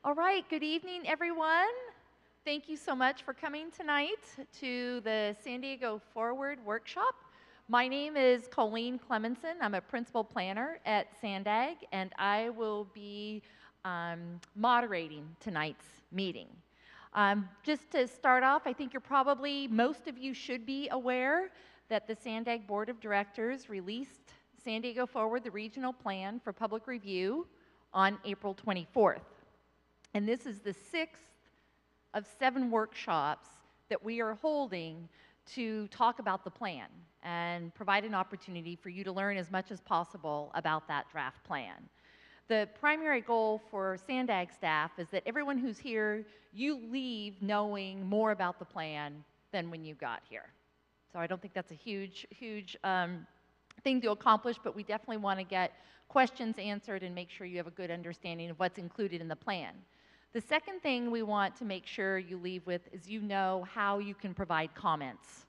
All right, good evening, everyone. Thank you so much for coming tonight to the San Diego Forward Workshop. My name is Colleen Clemenson. I'm a principal planner at Sandag, and I will be moderating tonight's meeting. Just to start off, I think most of you should be aware that the Sandag Board of Directors released San Diego Forward, the regional plan for public review on April 24th. And this is the 6th of 7 workshops that we are holding to talk about the plan and provide an opportunity for you to learn as much as possible about that draft plan. The primary goal for Sandag staff is that everyone who's here, you leave knowing more about the plan than when you got here. So I don't think that's a huge thing to accomplish, but we definitely want to get questions answered and make sure you have a good understanding of what's included in the plan. The second thing we want to make sure you leave with is you know how you can provide comments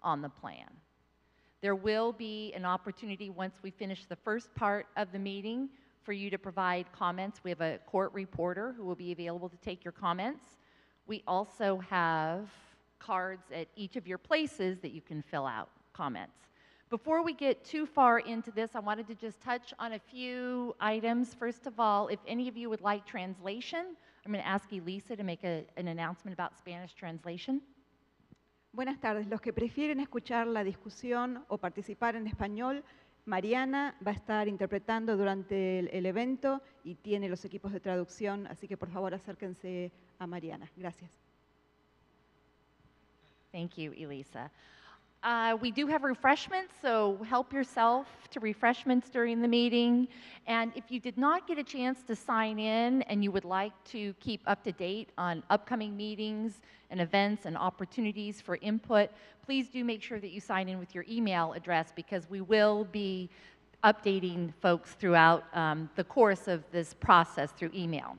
on the plan. There will be an opportunity once we finish the first part of the meeting for you to provide comments. We have a court reporter who will be available to take your comments. We also have cards at each of your places that you can fill out comments. Before we get too far into this, I wanted to just touch on a few items. First of all, if any of you would like translation, I'm going to ask Elisa to make an announcement about Spanish translation. Buenas tardes. Los que prefieren escuchar la discusión o participar en español, Mariana va a estar interpretando durante el evento y tiene los equipos de traducción, así que por favor acérquense a Mariana. Gracias. Thank you, Elisa. We do have refreshments, so help yourself to refreshments during the meeting. And if you did not get a chance to sign in and you would like to keep up to date on upcoming meetings and events and opportunities for input, please do make sure that you sign in with your email address, because we will be updating folks throughout the course of this process through email.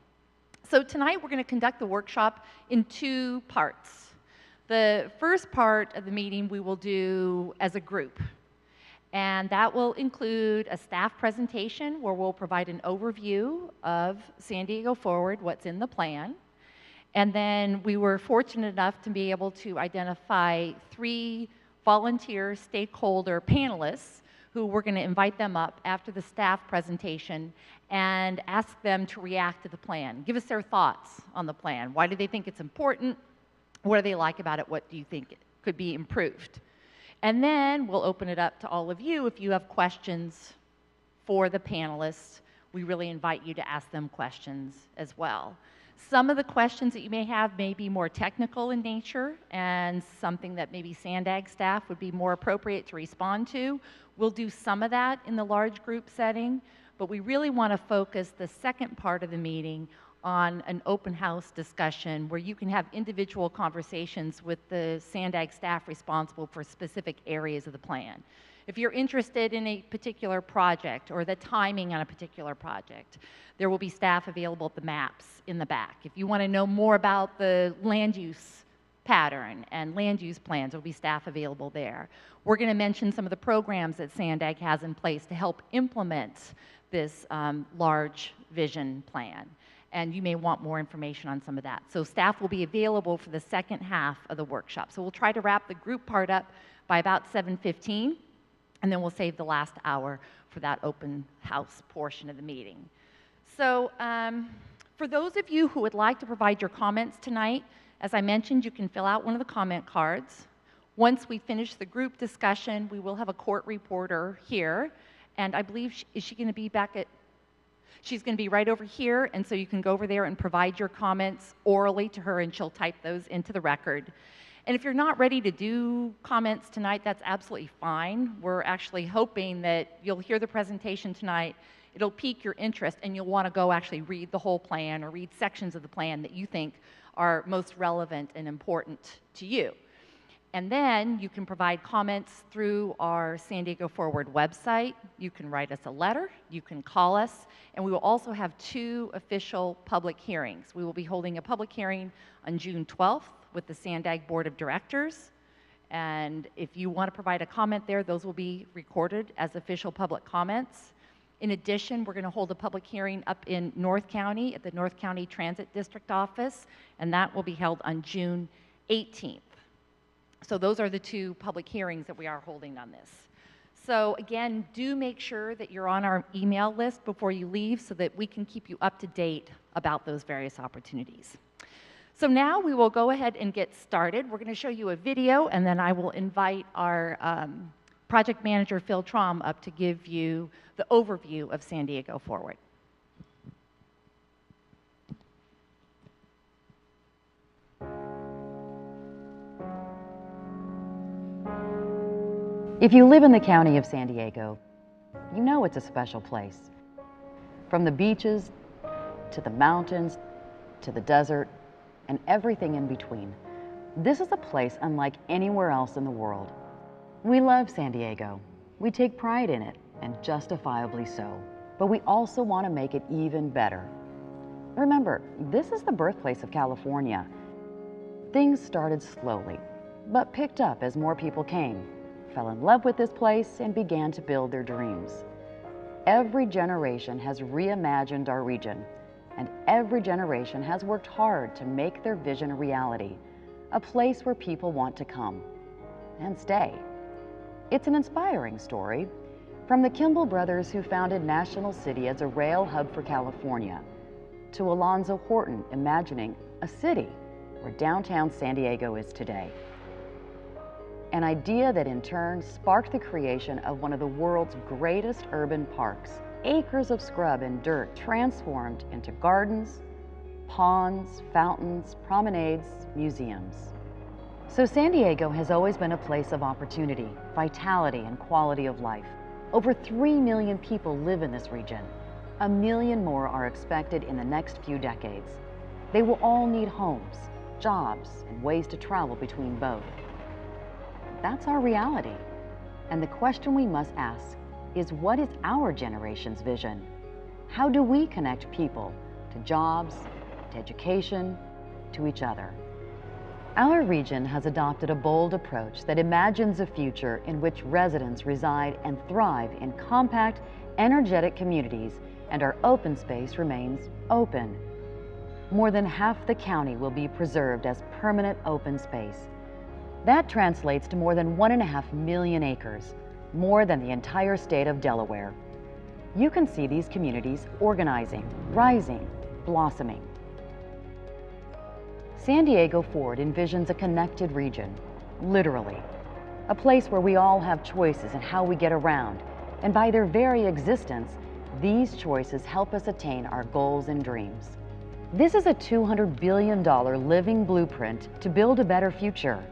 So tonight we're going to conduct the workshop in 2 parts. The first part of the meeting we will do as a group, and that will include a staff presentation where we'll provide an overview of San Diego Forward, what's in the plan, and then we were fortunate enough to be able to identify 3 volunteer stakeholder panelists who we're going to invite them up after the staff presentation and ask them to react to the plan, give us their thoughts on the plan. Why do they think it's important? What do they like about it? What do you think could be improved? And then we'll open it up to all of you. If you have questions for the panelists, we really invite you to ask them questions as well. Some of the questions that you may have may be more technical in nature and something that maybe Sandag staff would be more appropriate to respond to. We'll do some of that in the large group setting, but we really want to focus the second part of the meeting on an open house discussion where you can have individual conversations with the Sandag staff responsible for specific areas of the plan. If you're interested in a particular project or the timing on a particular project, there will be staff available at the maps in the back. If you want to know more about the land use pattern and land use plans, there will be staff available there. We're going to mention some of the programs that Sandag has in place to help implement this large vision plan. And you may want more information on some of that. So staff will be available for the second half of the workshop. So we'll try to wrap the group part up by about 7:15, and then we'll save the last hour for that open house portion of the meeting. So for those of you who would like to provide your comments tonight, as I mentioned, you can fill out one of the comment cards. Once we finish the group discussion, we will have a court reporter here, and I believe, is she going to be back at? She's going to be right over here, and so you can go over there and provide your comments orally to her, and she'll type those into the record. And if you're not ready to do comments tonight, that's absolutely fine. We're actually hoping that you'll hear the presentation tonight, it'll pique your interest, and you'll want to go actually read the whole plan or read sections of the plan that you think are most relevant and important to you. And then you can provide comments through our San Diego Forward website. You can write us a letter, you can call us, and we will also have 2 official public hearings. We will be holding a public hearing on June 12th with the Sandag Board of Directors. And if you want to provide a comment there, those will be recorded as official public comments. In addition, we're going to hold a public hearing up in North County at the North County Transit District Office, and that will be held on June 18th. So those are the two public hearings that we are holding on this. So again, do make sure that you're on our email list before you leave so that we can keep you up to date about those various opportunities. So now we will go ahead and get started. We're going to show you a video, and then I will invite our project manager, Phil Traum, up to give you the overview of San Diego Forward. If you live in the county of San Diego, you know it's a special place. From the beaches, to the mountains, to the desert, and everything in between. This is a place unlike anywhere else in the world. We love San Diego. We take pride in it, and justifiably so. But we also want to make it even better. Remember, this is the birthplace of California. Things started slowly, but picked up as more people came, fell in love with this place, and began to build their dreams. Every generation has reimagined our region, and every generation has worked hard to make their vision a reality, a place where people want to come and stay. It's an inspiring story, from the Kimball brothers who founded National City as a rail hub for California, to Alonzo Horton imagining a city where downtown San Diego is today. An idea that in turn sparked the creation of one of the world's greatest urban parks. Acres of scrub and dirt transformed into gardens, ponds, fountains, promenades, museums. So San Diego has always been a place of opportunity, vitality, and quality of life. Over 3 million people live in this region. 1 million more are expected in the next few decades. They will all need homes, jobs, and ways to travel between both. That's our reality. And the question we must ask is, what is our generation's vision? How do we connect people to jobs, to education, to each other? Our region has adopted a bold approach that imagines a future in which residents reside and thrive in compact, energetic communities, and our open space remains open. More than half the county will be preserved as permanent open space. That translates to more than 1.5 million acres, more than the entire state of Delaware. You can see these communities organizing, rising, blossoming. San Diego Forward envisions a connected region, literally, a place where we all have choices in how we get around, and by their very existence, these choices help us attain our goals and dreams. This is a $200 billion living blueprint to build a better future.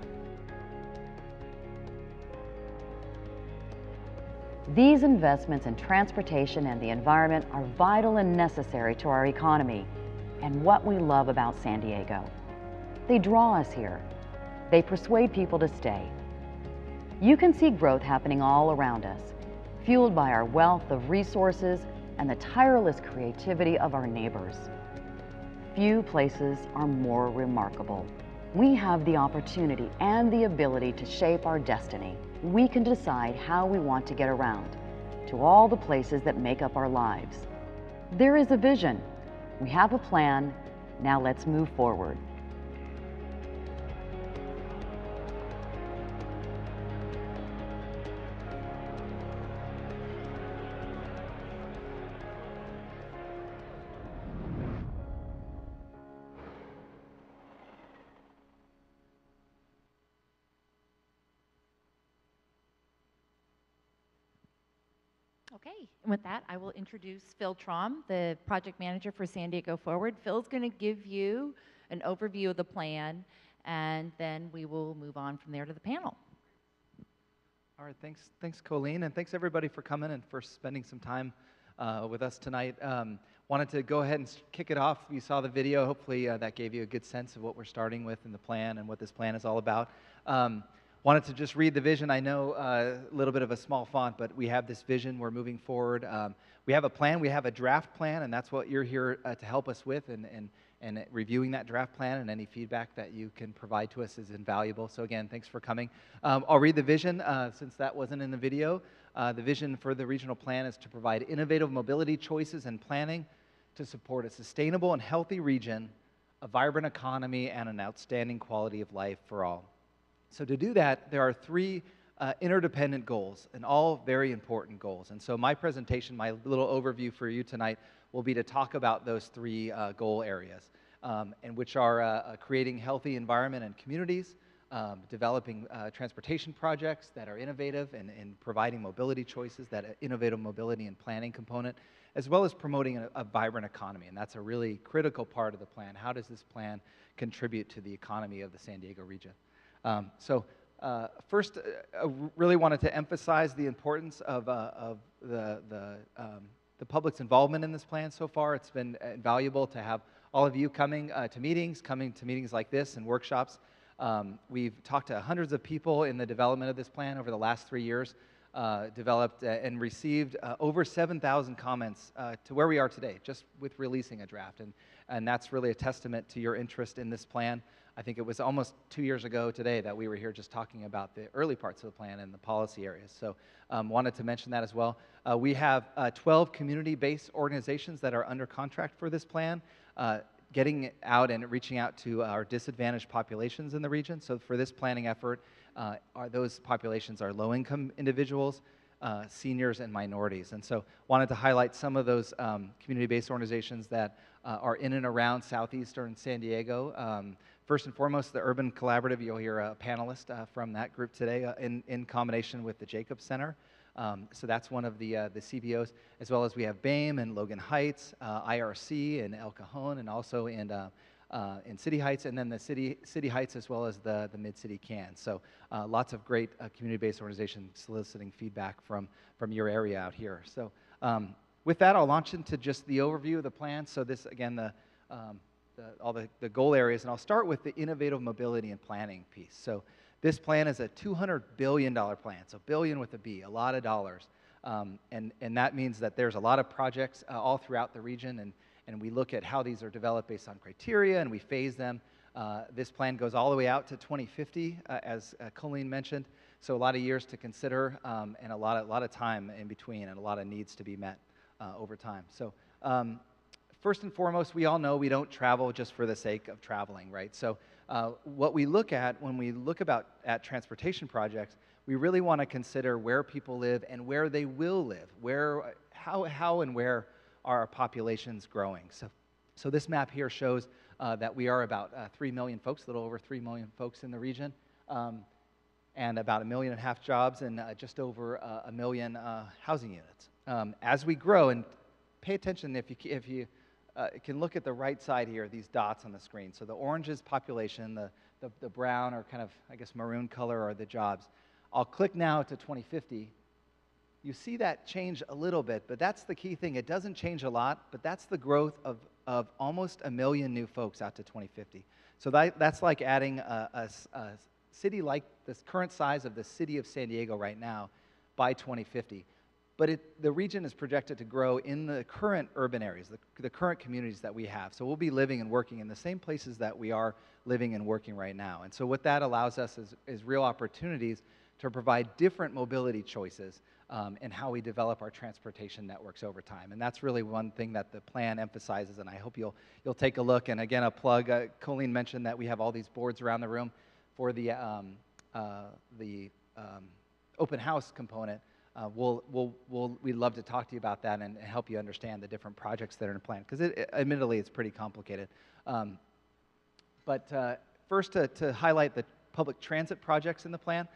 These investments in transportation and the environment are vital and necessary to our economy and what we love about San Diego. They draw us here. They persuade people to stay. You can see growth happening all around us, fueled by our wealth of resources and the tireless creativity of our neighbors. Few places are more remarkable. We have the opportunity and the ability to shape our destiny. We can decide how we want to get around to all the places that make up our lives. There is a vision. We have a plan. Now let's move forward. Okay, and with that, I will introduce Phil Traum, the project manager for San Diego Forward. Phil's going to give you an overview of the plan, and then we will move on from there to the panel. All right, thanks, Colleen, and thanks everybody for coming and for spending some time with us tonight. Wanted to go ahead and kick it off. You saw the video. Hopefully that gave you a good sense of what we're starting with in the plan and what this plan is all about. Wanted to just read the vision. I know a little bit of a small font, but we have this vision. We're moving forward. We have a plan. We have a draft plan, and that's what you're here to help us with. And reviewing that draft plan and any feedback that you can provide to us is invaluable. So again, thanks for coming. I'll read the vision since that wasn't in the video. The vision for the regional plan is to provide innovative mobility choices and planning to support a sustainable and healthy region, a vibrant economy, and an outstanding quality of life for all. So to do that, there are three interdependent goals, and all very important goals. And so my presentation, my little overview for you tonight, will be to talk about those three goal areas, and which are creating healthy environment and communities, developing transportation projects that are innovative and providing mobility choices, that innovative mobility and planning component, as well as promoting a vibrant economy. And that's a really critical part of the plan. How does this plan contribute to the economy of the San Diego region? First, I really wanted to emphasize the importance of the public's involvement in this plan so far. It's been invaluable to have all of you coming to meetings like this and workshops. We've talked to hundreds of people in the development of this plan over the last 3 years, developed and received over 7,000 comments to where we are today, just with releasing a draft. And that's really a testament to your interest in this plan. I think it was almost 2 years ago today that we were here just talking about the early parts of the plan and the policy areas. So wanted to mention that as well. We have 12 community-based organizations that are under contract for this plan, getting out and reaching out to our disadvantaged populations in the region. So for this planning effort, those populations are low-income individuals, seniors, and minorities. And so wanted to highlight some of those community-based organizations that are in and around southeastern San Diego. First and foremost, the Urban Collaborative. You'll hear a panelist from that group today in combination with the Jacobs Center. So that's one of the CBOs, as well as we have BAME and Logan Heights, IRC and El Cajon, and also in City Heights, and then the City Heights as well as the Mid-City CAN. So lots of great community-based organizations soliciting feedback from your area out here. So with that, I'll launch into just the overview of the plan. So this, again, all the goal areas, and I'll start with the innovative mobility and planning piece. So this plan is a $200 billion plan, so billion with a B, a lot of dollars. And that means that there's a lot of projects all throughout the region, and we look at how these are developed based on criteria, and we phase them. This plan goes all the way out to 2050, as Colleen mentioned, so a lot of years to consider, and a lot of time in between, and a lot of needs to be met over time. So first and foremost, we all know we don't travel just for the sake of traveling, right? So what we look at when we look at transportation projects, we really want to consider where people live and where they will live, how and where are our populations growing. So this map here shows that we are about 3 million folks, a little over 3 million folks in the region, and about 1.5 million jobs and just over 1 million housing units. As we grow, and pay attention if you can look at the right side here, these dots on the screen. So the orange is population, the brown or kind of, I guess, maroon color are the jobs. I'll click now to 2050. You see that change a little bit, but that's the key thing. It doesn't change a lot, but that's the growth of almost 1 million new folks out to 2050. So that's like adding a city like the current size of the city of San Diego right now by 2050. But the region is projected to grow in the current urban areas, the current communities that we have. So we'll be living and working in the same places that we are living and working right now. And so what that allows us is real opportunities to provide different mobility choices in how we develop our transportation networks over time. And that's really one thing that the plan emphasizes, and I hope you'll take a look. And again, a plug, Colleen mentioned that we have all these boards around the room for the open house component. We'd love to talk to you about that and help you understand the different projects that are in the plan, because admittedly it's pretty complicated. But first, to highlight the public transit projects in the plan.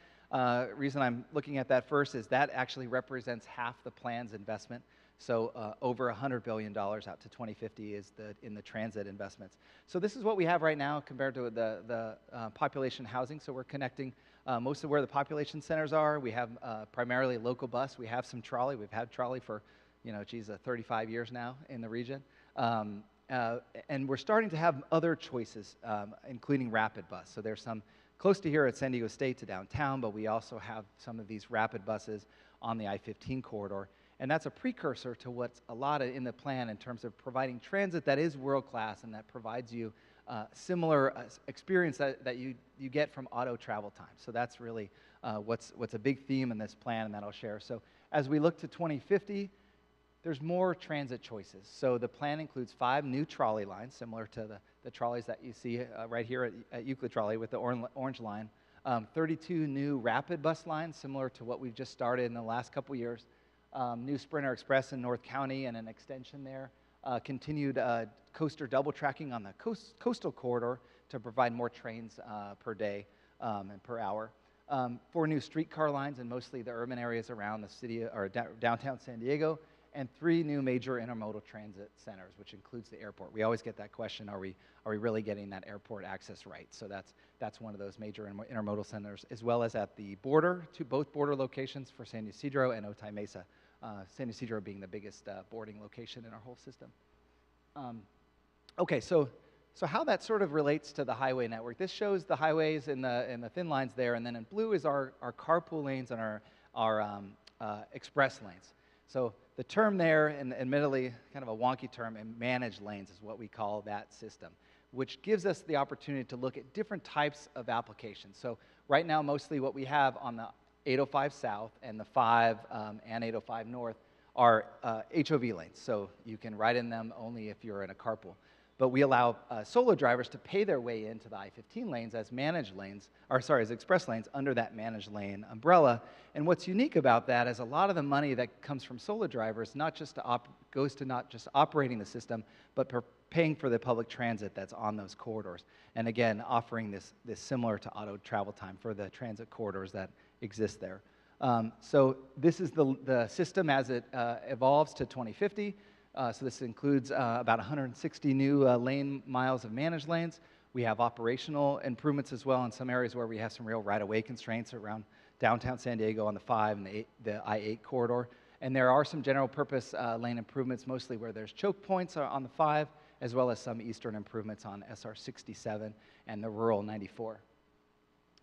Reason I'm looking at that first is that actually represents half the plan's investment. So over $100 billion out to 2050 is in the transit investments. So this is what we have right now compared to the population housing. So we're connecting most of where the population centers are. We have primarily local bus. We have some trolley. We've had trolley for, 35 years now in the region. And we're starting to have other choices, including rapid bus. So there's some close to here at San Diego State to downtown, but we also have some of these rapid buses on the I-15 corridor. And that's a precursor to what's a lot in the plan in terms of providing transit that is world-class and that provides you similar experience that you get from auto travel time. So that's really what's a big theme in this plan, and that I'll share. So As we look to 2050, there's more transit choices. So the plan includes 5 new trolley lines, similar to the trolleys that you see right here at Euclid Trolley with the orange line. 32 new rapid bus lines, similar to what we've just started in the last couple years. New Sprinter Express in North County and an extension there. Continued coaster double tracking on the coastal corridor to provide more trains per day and per hour. 4 new streetcar lines in mostly the urban areas around the city or downtown San Diego, and 3 new major intermodal transit centers, which includes the airport. We always get that question: Are we really getting that airport access right? So that's one of those major intermodal centers, as well as at the border, both border locations for San Ysidro and Otay Mesa. San Ysidro being the biggest boarding location in our whole system. Okay, so how that sort of relates to the highway network. This shows the highways in the thin lines there, and then in blue is our carpool lanes and our express lanes. So the term there, and admittedly kind of a wonky term, and managed lanes is what we call that system, which gives us the opportunity to look at different types of applications. So right now, mostly what we have on the 805 South and the 5 and 805 North are HOV lanes. So you can ride in them only if you're in a carpool. But we allow solo drivers to pay their way into the I-15 lanes as managed lanes, or sorry, as express lanes under that managed lane umbrella. And what's unique about that is a lot of the money that comes from solo drivers goes to not just operating the system, but paying for the public transit that's on those corridors. And again, offering this similar to auto travel time for the transit corridors that exist there. So this is the system as it evolves to 2050. So this includes about 160 new lane miles of managed lanes. We have operational improvements as well in some areas where we have some real right-of-way constraints around downtown San Diego on the 5 and the I-8 corridor. And there are some general purpose lane improvements, mostly where there's choke points on the 5, as well as some eastern improvements on SR 67 and the rural 94.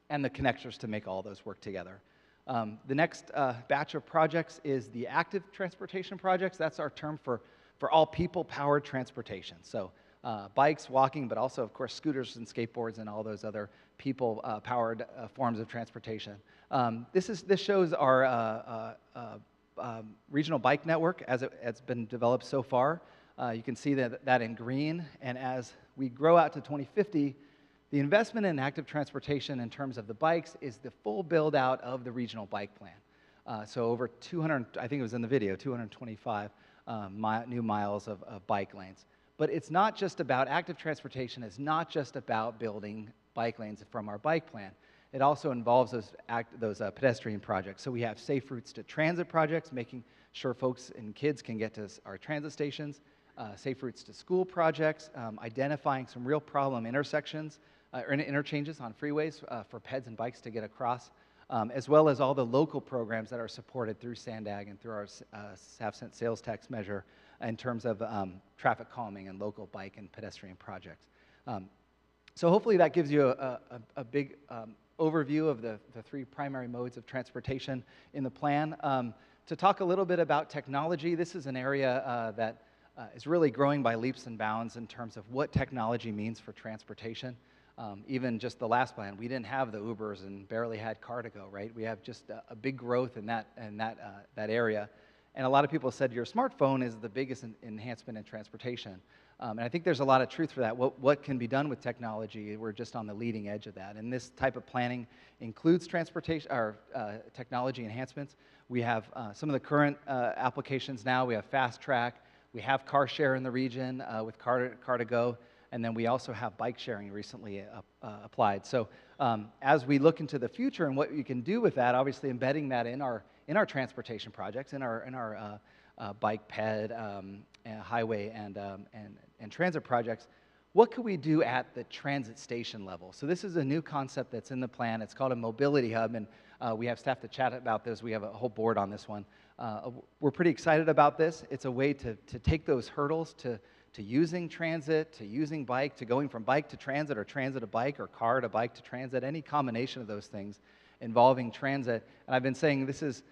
And the connectors to make all those work together. The next batch of projects is the active transportation projects. That's our term for all people-powered transportation. So bikes, walking, but also, of course, scooters and skateboards and all those other people-powered forms of transportation. This shows our regional bike network as it's been developed so far. You can see that in green, and as we grow out to 2050, the investment in active transportation in terms of the bikes is the full build-out of the regional bike plan. So over 200, I think it was in the video, 225 new miles of bike lanes. But it's not just about active transportation. It's not just about building bike lanes from our bike plan. It also involves those pedestrian projects. So we have safe routes to transit projects, making sure folks and kids can get to our transit stations, safe routes to school projects, identifying some real problem intersections or interchanges on freeways for peds and bikes to get across, as well as all the local programs that are supported through SANDAG and through our half-cent sales tax measure in terms of traffic calming and local bike and pedestrian projects. So hopefully that gives you a big overview of the 3 primary modes of transportation in the plan. To talk a little bit about technology, this is an area that is really growing by leaps and bounds in terms of what technology means for transportation. Even just the last plan, we didn't have the Ubers and barely had Car2Go, right? We have just a big growth in that area. And a lot of people said your smartphone is the biggest enhancement in transportation. And I think there's a lot of truth for that. What can be done with technology, we're just on the leading edge of that. And this type of planning includes transportation or technology enhancements. We have some of the current applications now. We have Fast Track. We have car share in the region with Car2Go. And then we also have bike sharing recently applied. So as we look into the future and what you can do with that, obviously embedding that in our transportation projects, in our bike, ped, highway, and transit projects, what could we do at the transit station level? So this is a new concept that's in the plan. It's called a mobility hub, and we have staff to chat about this. We have a whole board on this one. We're pretty excited about this. It's a way to take those hurdles to using transit, to using bike, to going from bike to transit or transit to bike or car to bike to transit, any combination of those things involving transit. And I've been saying this is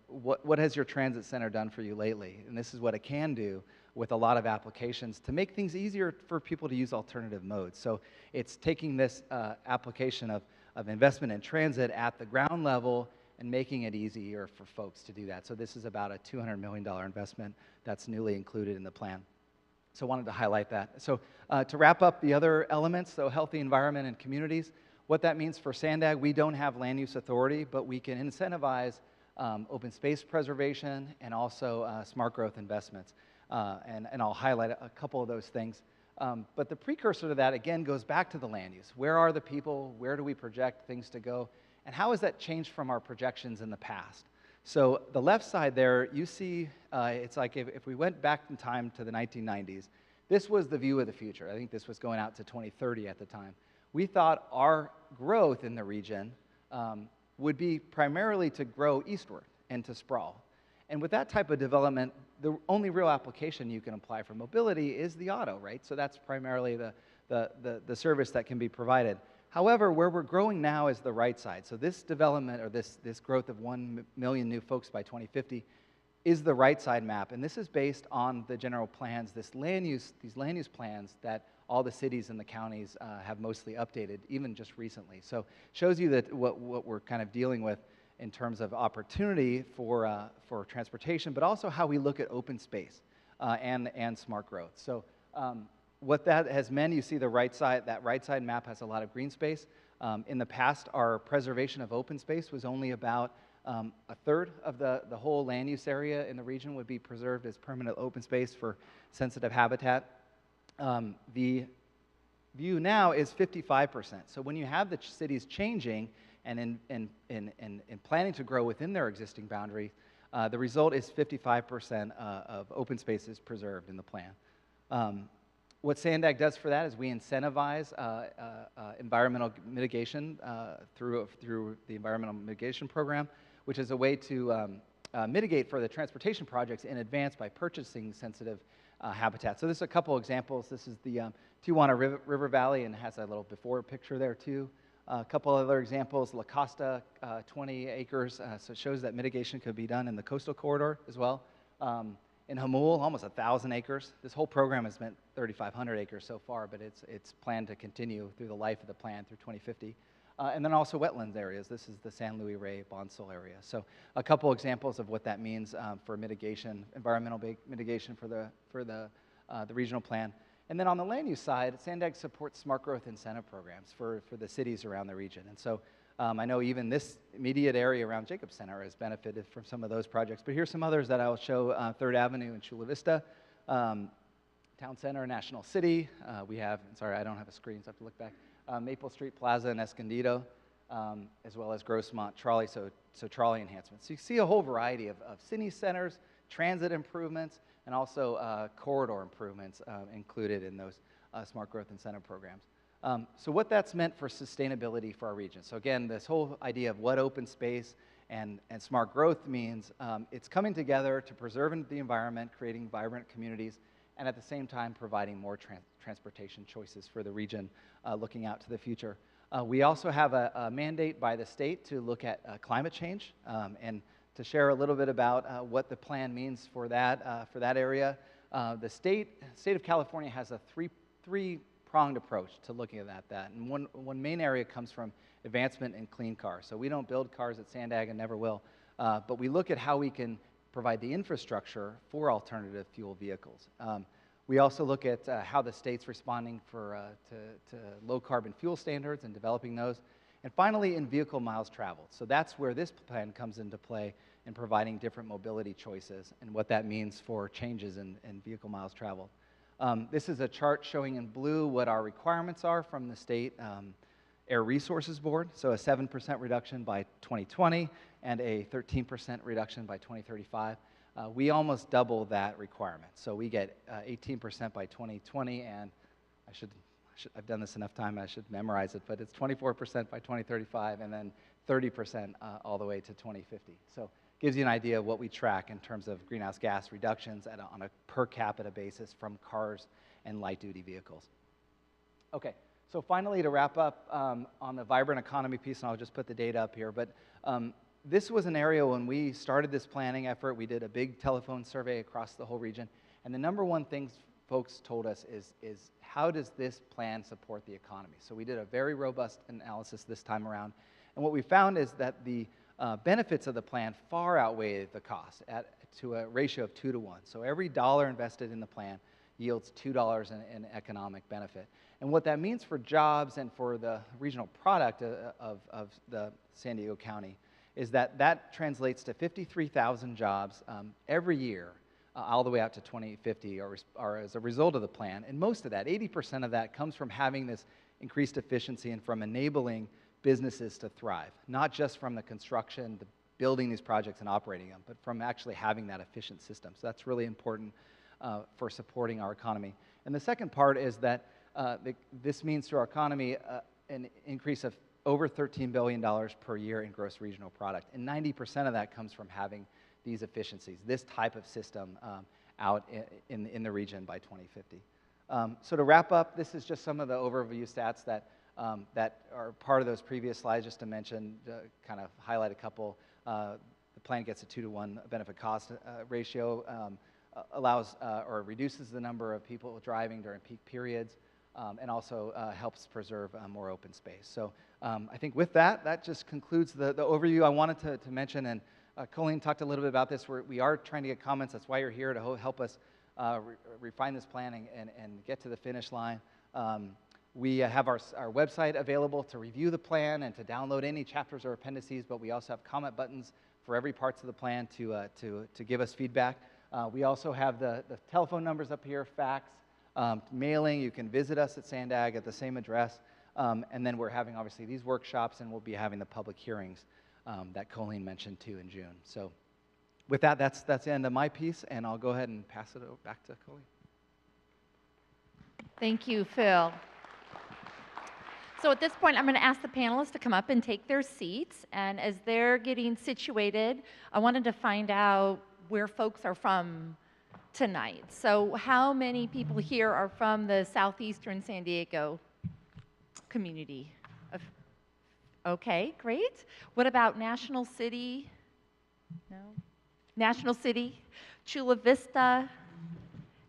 what has your transit center done for you lately? And this is what it can do with a lot of applications to make things easier for people to use alternative modes. So it's taking this application of investment in transit at the ground level and making it easier for folks to do that. So this is about a $200 million investment that's newly included in the plan. So I wanted to highlight that. So to wrap up the other elements, so healthy environment and communities, what that means for Sandag, we don't have land use authority, but we can incentivize open space preservation and also smart growth investments. And I'll highlight a couple of those things. But the precursor to that, again, goes back to the land use. Where are the people? Where do we project things to go? And how has that changed from our projections in the past? So the left side there, you see, it's like if we went back in time to the 1990s, this was the view of the future. I think this was going out to 2030 at the time. We thought our growth in the region would be primarily to grow eastward and to sprawl. And with that type of development, the only real application you can apply for mobility is the auto, right? So that's primarily the service that can be provided. However, where we're growing now is the right side. So this development, or this growth of 1 million new folks by 2050, is the right side map. And this is based on the general plans, these land use plans that all the cities and the counties have mostly updated, even just recently. So shows you that what we're kind of dealing with in terms of opportunity for transportation, but also how we look at open space and smart growth. So what that has meant, you see the right side, that right side map has a lot of green space. In the past, our preservation of open space was only about a third of the whole land use area in the region would be preserved as permanent open space for sensitive habitat. The view now is 55%. So when you have the cities changing and in planning to grow within their existing boundary, the result is 55% of open spaces preserved in the plan. What Sandag does for that is we incentivize environmental mitigation through the Environmental Mitigation Program, which is a way to mitigate for the transportation projects in advance by purchasing sensitive habitat. So this is a couple examples. This is the Tijuana River Valley, and it has a little before picture there too. A couple other examples, La Costa, 20 acres, so it shows that mitigation could be done in the coastal corridor as well. In Jamul, almost 1,000 acres. This whole program has meant 3,500 acres so far, but it's planned to continue through the life of the plan through 2050. And then also wetlands areas. This is the San Luis Rey Bonsall area. So a couple examples of what that means for mitigation, environmental mitigation for the regional plan. And then on the land use side, Sandag supports smart growth incentive programs for the cities around the region. And so I know even this immediate area around Jacobs Center has benefited from some of those projects. But here's some others that I'll show. 3rd Avenue in Chula Vista, Town Center, National City. We have, sorry, I don't have a screen, so I have to look back. Maple Street Plaza in Escondido, as well as Grossmont Trolley, so trolley enhancements. So you see a whole variety of city centers, transit improvements, and also corridor improvements included in those smart growth incentive programs. So what that's meant for sustainability for our region. So again, this whole idea of what open space and smart growth means, it's coming together to preserve the environment, creating vibrant communities, and at the same time providing more transportation choices for the region looking out to the future. We also have a mandate by the state to look at climate change and to share a little bit about what the plan means for that area. The state of California has a three-pronged approach to looking at that. And one main area comes from advancement in clean cars. So we don't build cars at Sandag and never will, but we look at how we can provide the infrastructure for alternative fuel vehicles. We also look at how the state's responding to low carbon fuel standards and developing those. And finally, in vehicle miles traveled. So that's where this plan comes into play in providing different mobility choices and what that means for changes in vehicle miles traveled. This is a chart showing in blue what our requirements are from the State Air Resources Board. So a 7% reduction by 2020 and a 13% reduction by 2035. We almost double that requirement. So we get 18% by 2020, and I've done this enough time, I should memorize it, but it's 24% by 2035, and then 30% all the way to 2050. So gives you an idea of what we track in terms of greenhouse gas reductions on a per capita basis from cars and light-duty vehicles. Okay, so finally to wrap up on the vibrant economy piece, and I'll just put the data up here, but this was an area when we started this planning effort, we did a big telephone survey across the whole region, and the number one thing folks told us is how does this plan support the economy? So we did a very robust analysis this time around, and what we found is that the benefits of the plan far outweigh the cost to a ratio of 2 to 1. So every dollar invested in the plan yields $2 in economic benefit. And what that means for jobs and for the regional product of the San Diego County is that translates to 53,000 jobs every year, all the way out to 2050, or as a result of the plan. And most of that, 80% of that, comes from having this increased efficiency and from enabling businesses to thrive, not just from the construction, the building these projects and operating them, but from actually having that efficient system. So that's really important for supporting our economy. And the second part is that this means to our economy an increase of over $13 billion per year in gross regional product. And 90% of that comes from having these efficiencies, this type of system out in the region by 2050. So to wrap up, this is just some of the overview stats that are part of those previous slides, just to mention, kind of highlight a couple. The plan gets a 2 to 1 benefit cost ratio, allows or reduces the number of people driving during peak periods, and also helps preserve more open space. So I think with that, that just concludes the overview I wanted to mention. And Colleen talked a little bit about this. We are trying to get comments. That's why you're here, to help us refine this planning and get to the finish line. We have our website available to review the plan and to download any chapters or appendices, but we also have comment buttons for every parts of the plan to give us feedback. We also have the telephone numbers up here, fax, mailing. You can visit us at Sandag at the same address. And then we're having, obviously, these workshops, and we'll be having the public hearings that Colleen mentioned, too, in June. So with that, that's the end of my piece, and I'll go ahead and pass it back to Colleen. Thank you, Phil. So at this point, I'm going to ask the panelists to come up and take their seats. And as they're getting situated, I wanted to find out where folks are from tonight. So how many people here are from the southeastern San Diego community? Okay, great. What about National City? No? National City, Chula Vista?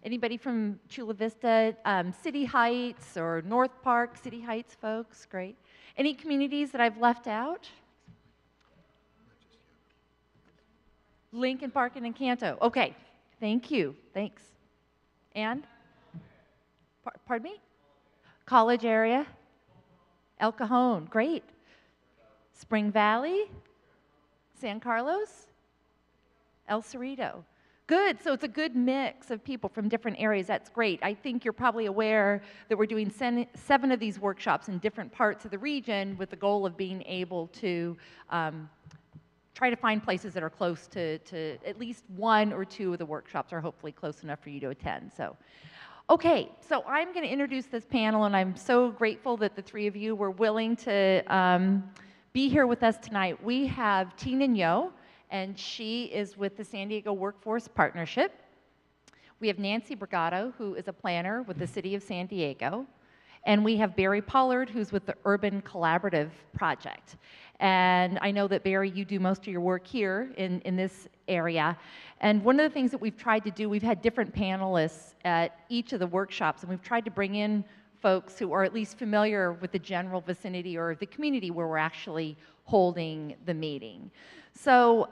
Anybody from Chula Vista? City Heights or North Park? City Heights folks, great. Any communities that I've left out? Lincoln Park and Encanto. Okay, thank you, thanks. And? Pardon me? College area? El Cajon, great. Spring Valley? San Carlos? El Cerrito. Good, so it's a good mix of people from different areas. That's great. I think you're probably aware that we're doing 7 of these workshops in different parts of the region with the goal of being able to try to find places that are close to at least 1 or 2 of the workshops are hopefully close enough for you to attend. So, okay, so I'm going to introduce this panel, and I'm so grateful that the 3 of you were willing to be here with us tonight. We have Tina Nyo, and she is with the San Diego Workforce Partnership. We have Nancy Brigado, who is a planner with the City of San Diego. And we have Barry Pollard, who's with the Urban Collaborative Project. And I know that, Barry, you do most of your work here in this area. And one of the things that we've tried to do, we've had different panelists at each of the workshops, and we've tried to bring in folks who are at least familiar with the general vicinity or the community where we're actually holding the meeting. So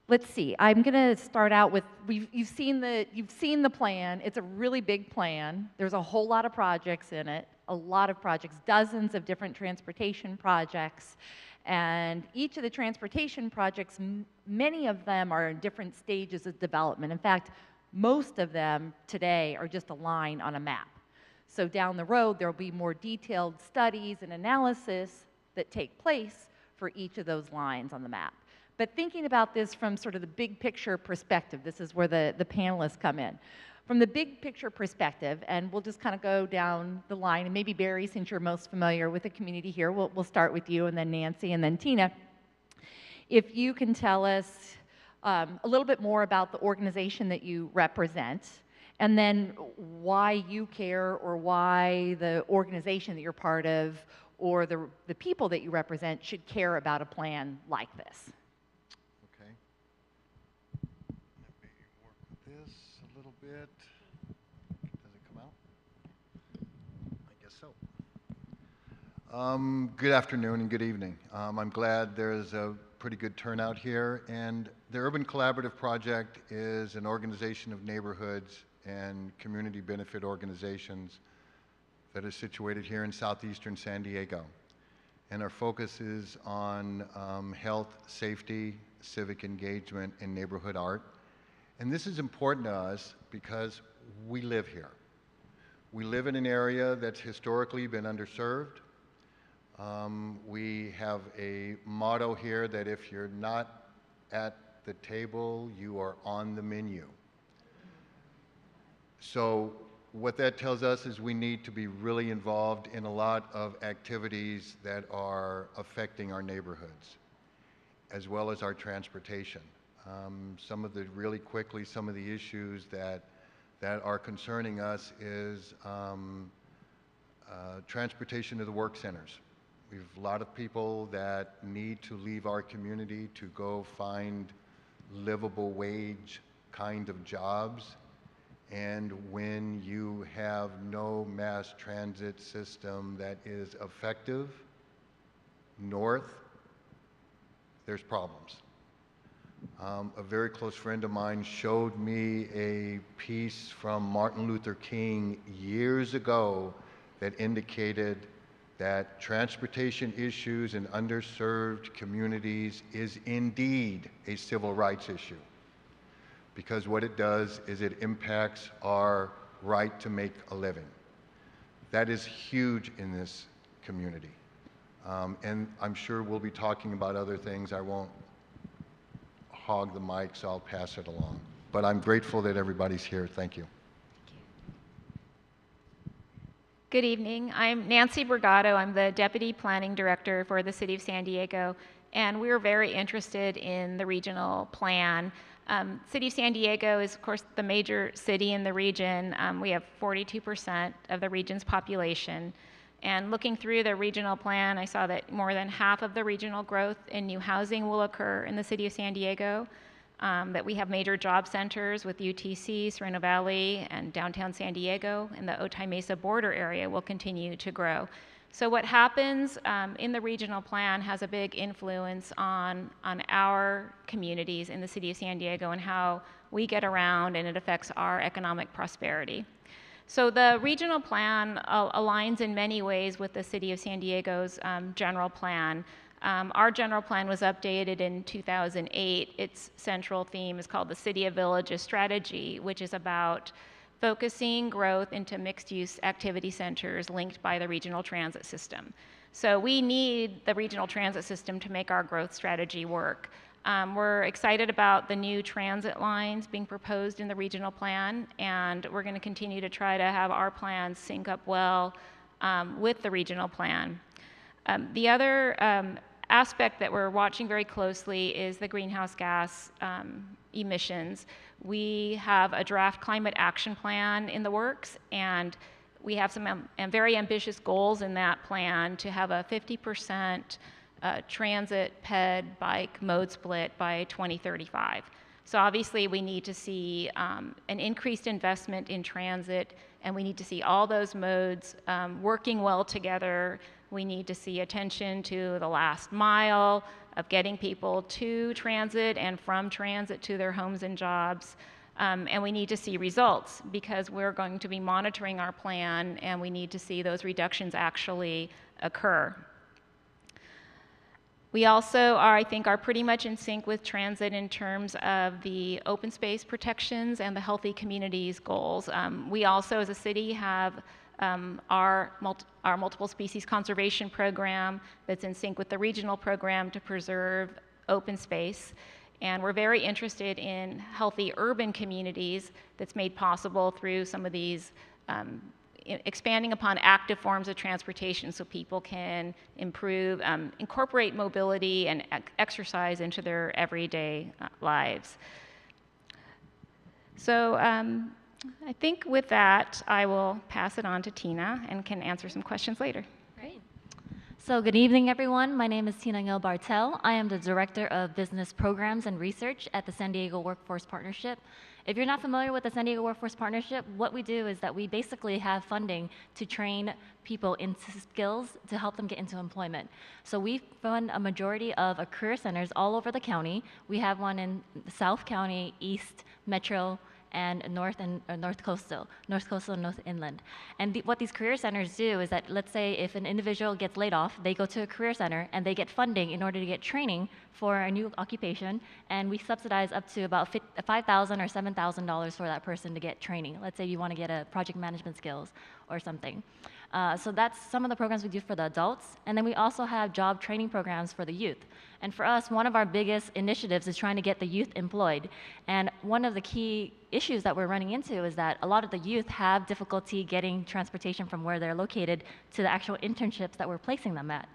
let's see. I'm going to start out with, you've seen the plan. It's a really big plan. There's a whole lot of projects in it, a lot of projects, dozens of different transportation projects. And each of the transportation projects, many of them are in different stages of development. In fact, most of them today are just a line on a map. So down the road, there will be more detailed studies and analysis that take place for each of those lines on the map. But thinking about this from sort of the big picture perspective, this is where the panelists come in. From the big picture perspective, and we'll just kind of go down the line, and maybe Barry, since you're most familiar with the community here, we'll start with you, and then Nancy, and then Tina. If you can tell us a little bit more about the organization that you represent, and then why you care, or why the organization that you're part of, or the people that you represent should care about a plan like this. Okay. Let me work with this a little bit. Does it come out? I guess so. Good afternoon and good evening. I'm glad there's a pretty good turnout here, and the Urban Collaborative Project is an organization of neighborhoods and community benefit organizations that is situated here in southeastern San Diego. And our focus is on health, safety, civic engagement, and neighborhood art. And this is important to us because we live here. We live in an area that's historically been underserved. We have a motto here that if you're not at the table, you are on the menu. So what that tells us is we need to be really involved in a lot of activities that are affecting our neighborhoods, as well as our transportation. Some of the issues that are concerning us is transportation to the work centers. We have a lot of people that need to leave our community to go find livable wage kind of jobs. And when you have no mass transit system that is effective north, there's problems. A very close friend of mine showed me a piece from Martin Luther King years ago that indicated that transportation issues in underserved communities is indeed a civil rights issue, because what it does is it impacts our right to make a living. That is huge in this community. And I'm sure we'll be talking about other things. I won't hog the mic, so I'll pass it along. But I'm grateful that everybody's here. Thank you. Good evening. I'm Nancy Brigado. I'm the Deputy Planning Director for the City of San Diego, and we're very interested in the regional plan. City of San Diego is, of course, the major city in the region. We have 42% of the region's population. And looking through the regional plan, I saw that more than half of the regional growth in new housing will occur in the City of San Diego, that we have major job centers with UTC, Sereno Valley, and downtown San Diego, and the Otay Mesa border area will continue to grow. So what happens in the regional plan has a big influence on our communities in the City of San Diego and how we get around, and it affects our economic prosperity. So the regional plan aligns in many ways with the City of San Diego's general plan. Our general plan was updated in 2008. Its central theme is called the City of Villages Strategy, which is about focusing growth into mixed-use activity centers linked by the regional transit system. So we need the regional transit system to make our growth strategy work. We're excited about the new transit lines being proposed in the regional plan, and we're going to continue to try to have our plans sync up well with the regional plan. The other aspect that we're watching very closely is the greenhouse gas emissions. We have a draft climate action plan in the works, and we have some very ambitious goals in that plan to have a 50% transit, ped, bike mode split by 2035. So obviously we need to see an increased investment in transit, and we need to see all those modes working well together. We need to see attention to the last mile of getting people to transit and from transit to their homes and jobs. And we need to see results, because we're going to be monitoring our plan, and we need to see those reductions actually occur. We also I think, are pretty much in sync with transit in terms of the open space protections and the healthy communities goals. We also, as a city, have our multiple species conservation program that's in sync with the regional program to preserve open space. And we're very interested in healthy urban communities that's made possible through some of these expanding upon active forms of transportation, so people can improve, incorporate mobility and exercise into their everyday lives. So I think with that, I will pass it on to Tina and can answer some questions later. Great. So good evening, everyone. My name is Tina Ngil-Bartel. I am the Director of Business Programs and Research at the San Diego Workforce Partnership. If you're not familiar with the San Diego Workforce Partnership, what we do is that we basically have funding to train people into skills to help them get into employment. So we fund a majority of our career centers all over the county. We have one in South County, East, Metro, and North Coastal, North Inland. And what these career centers do is that, let's say if an individual gets laid off, they go to a career center and they get funding in order to get training for a new occupation, and we subsidize up to about $5,000 or $7,000 for that person to get training. Let's say you want to get a project management skills or something. So that's some of the programs we do for the adults. And then we also have job training programs for the youth. And for us, one of our biggest initiatives is trying to get the youth employed. And one of the key issues that we're running into is that a lot of the youth have difficulty getting transportation from where they're located to the actual internships that we're placing them at.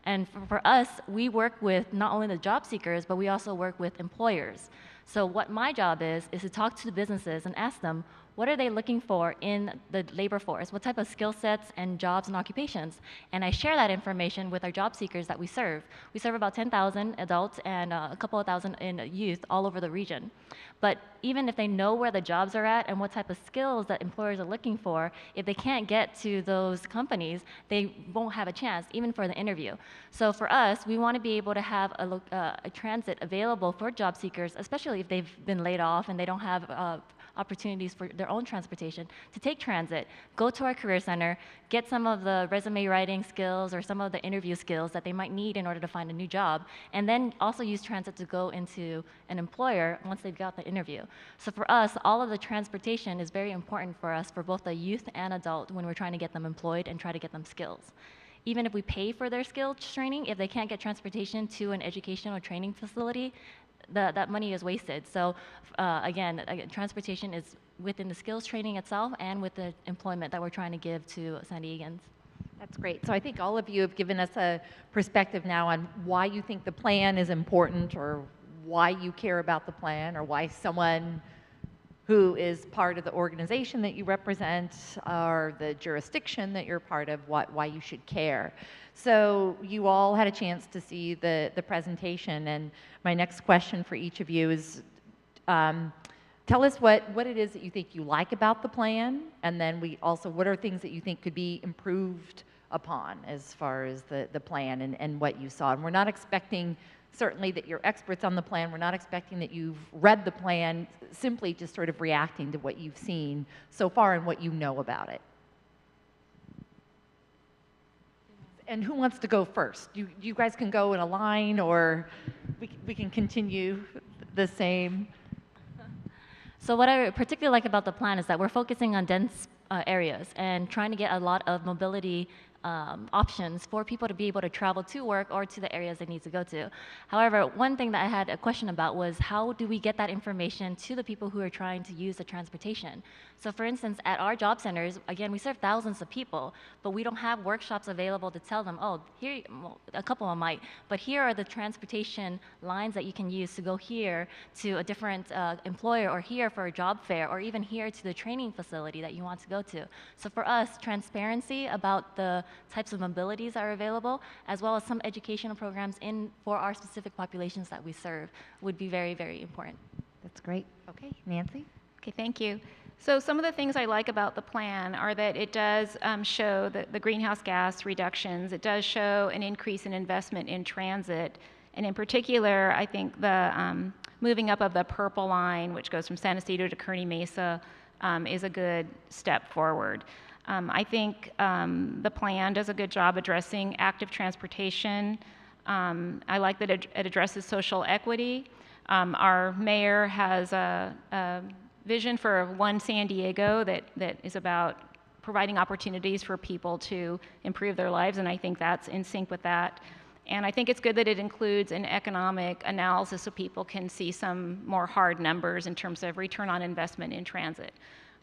And for us, we work with not only the job seekers, but we also work with employers. So what my job is to talk to the businesses and ask them, what are they looking for in the labor force? What type of skill sets and jobs and occupations? And I share that information with our job seekers that we serve. We serve about 10,000 adults and a couple of thousand in youth all over the region. But even if they know where the jobs are at and what type of skills that employers are looking for, if they can't get to those companies, they won't have a chance, even for the interview. So for us, we want to be able to have a transit available for job seekers, especially if they've been laid off and they don't have opportunities for their own transportation, to take transit, go to our career center, get some of the resume writing skills or some of the interview skills that they might need in order to find a new job, and then also use transit to go into an employer once they've got the interview. So for us, all of the transportation is very important for us, for both the youth and adult, when we're trying to get them employed and try to get them skills. Even if we pay for their skills training, if they can't get transportation to an educational training facility, that money is wasted. So again, transportation is within the skills training itself and with the employment that we're trying to give to San Diegans. That's great. So I think all of you have given us a perspective now on why you think the plan is important, or why you care about the plan, or why someone who is part of the organization that you represent or the jurisdiction that you're part of, why you should care. So you all had a chance to see the presentation, and my next question for each of you is, tell us what it is that you think you like about the plan, and then what are things that you think could be improved upon as far as the plan and what you saw. And we're not expecting certainly that you're experts on the plan. We're not expecting that you've read the plan, simply just sort of reacting to what you've seen so far and what you know about it. And who wants to go first? You guys can go in a line, or we can continue the same. So what I particularly like about the plan is that we're focusing on dense areas and trying to get a lot of mobility options for people to be able to travel to work or to the areas they need to go to. However, one thing that I had a question about was, how do we get that information to the people who are trying to use the transportation? So for instance, at our job centers, again, we serve thousands of people, but we don't have workshops available to tell them, oh, here, well, a couple of them might, but here are the transportation lines that you can use to go here to a different employer, or here for a job fair, or even here to the training facility that you want to go to. So for us, transparency about the types of mobilities that are available, as well as some educational programs for our specific populations that we serve, would be very, very important. That's great. Okay, Nancy? Okay, thank you. So some of the things I like about the plan are that it does show the greenhouse gas reductions. It does show an increase in investment in transit. And in particular, I think the moving up of the purple line, which goes from San Ysidro to Kearny Mesa, is a good step forward. I think the plan does a good job addressing active transportation. I like that it addresses social equity. Our mayor has a vision for one San Diego that is about providing opportunities for people to improve their lives, and I think that's in sync with that. And I think it's good that it includes an economic analysis so people can see some more hard numbers in terms of return on investment in transit.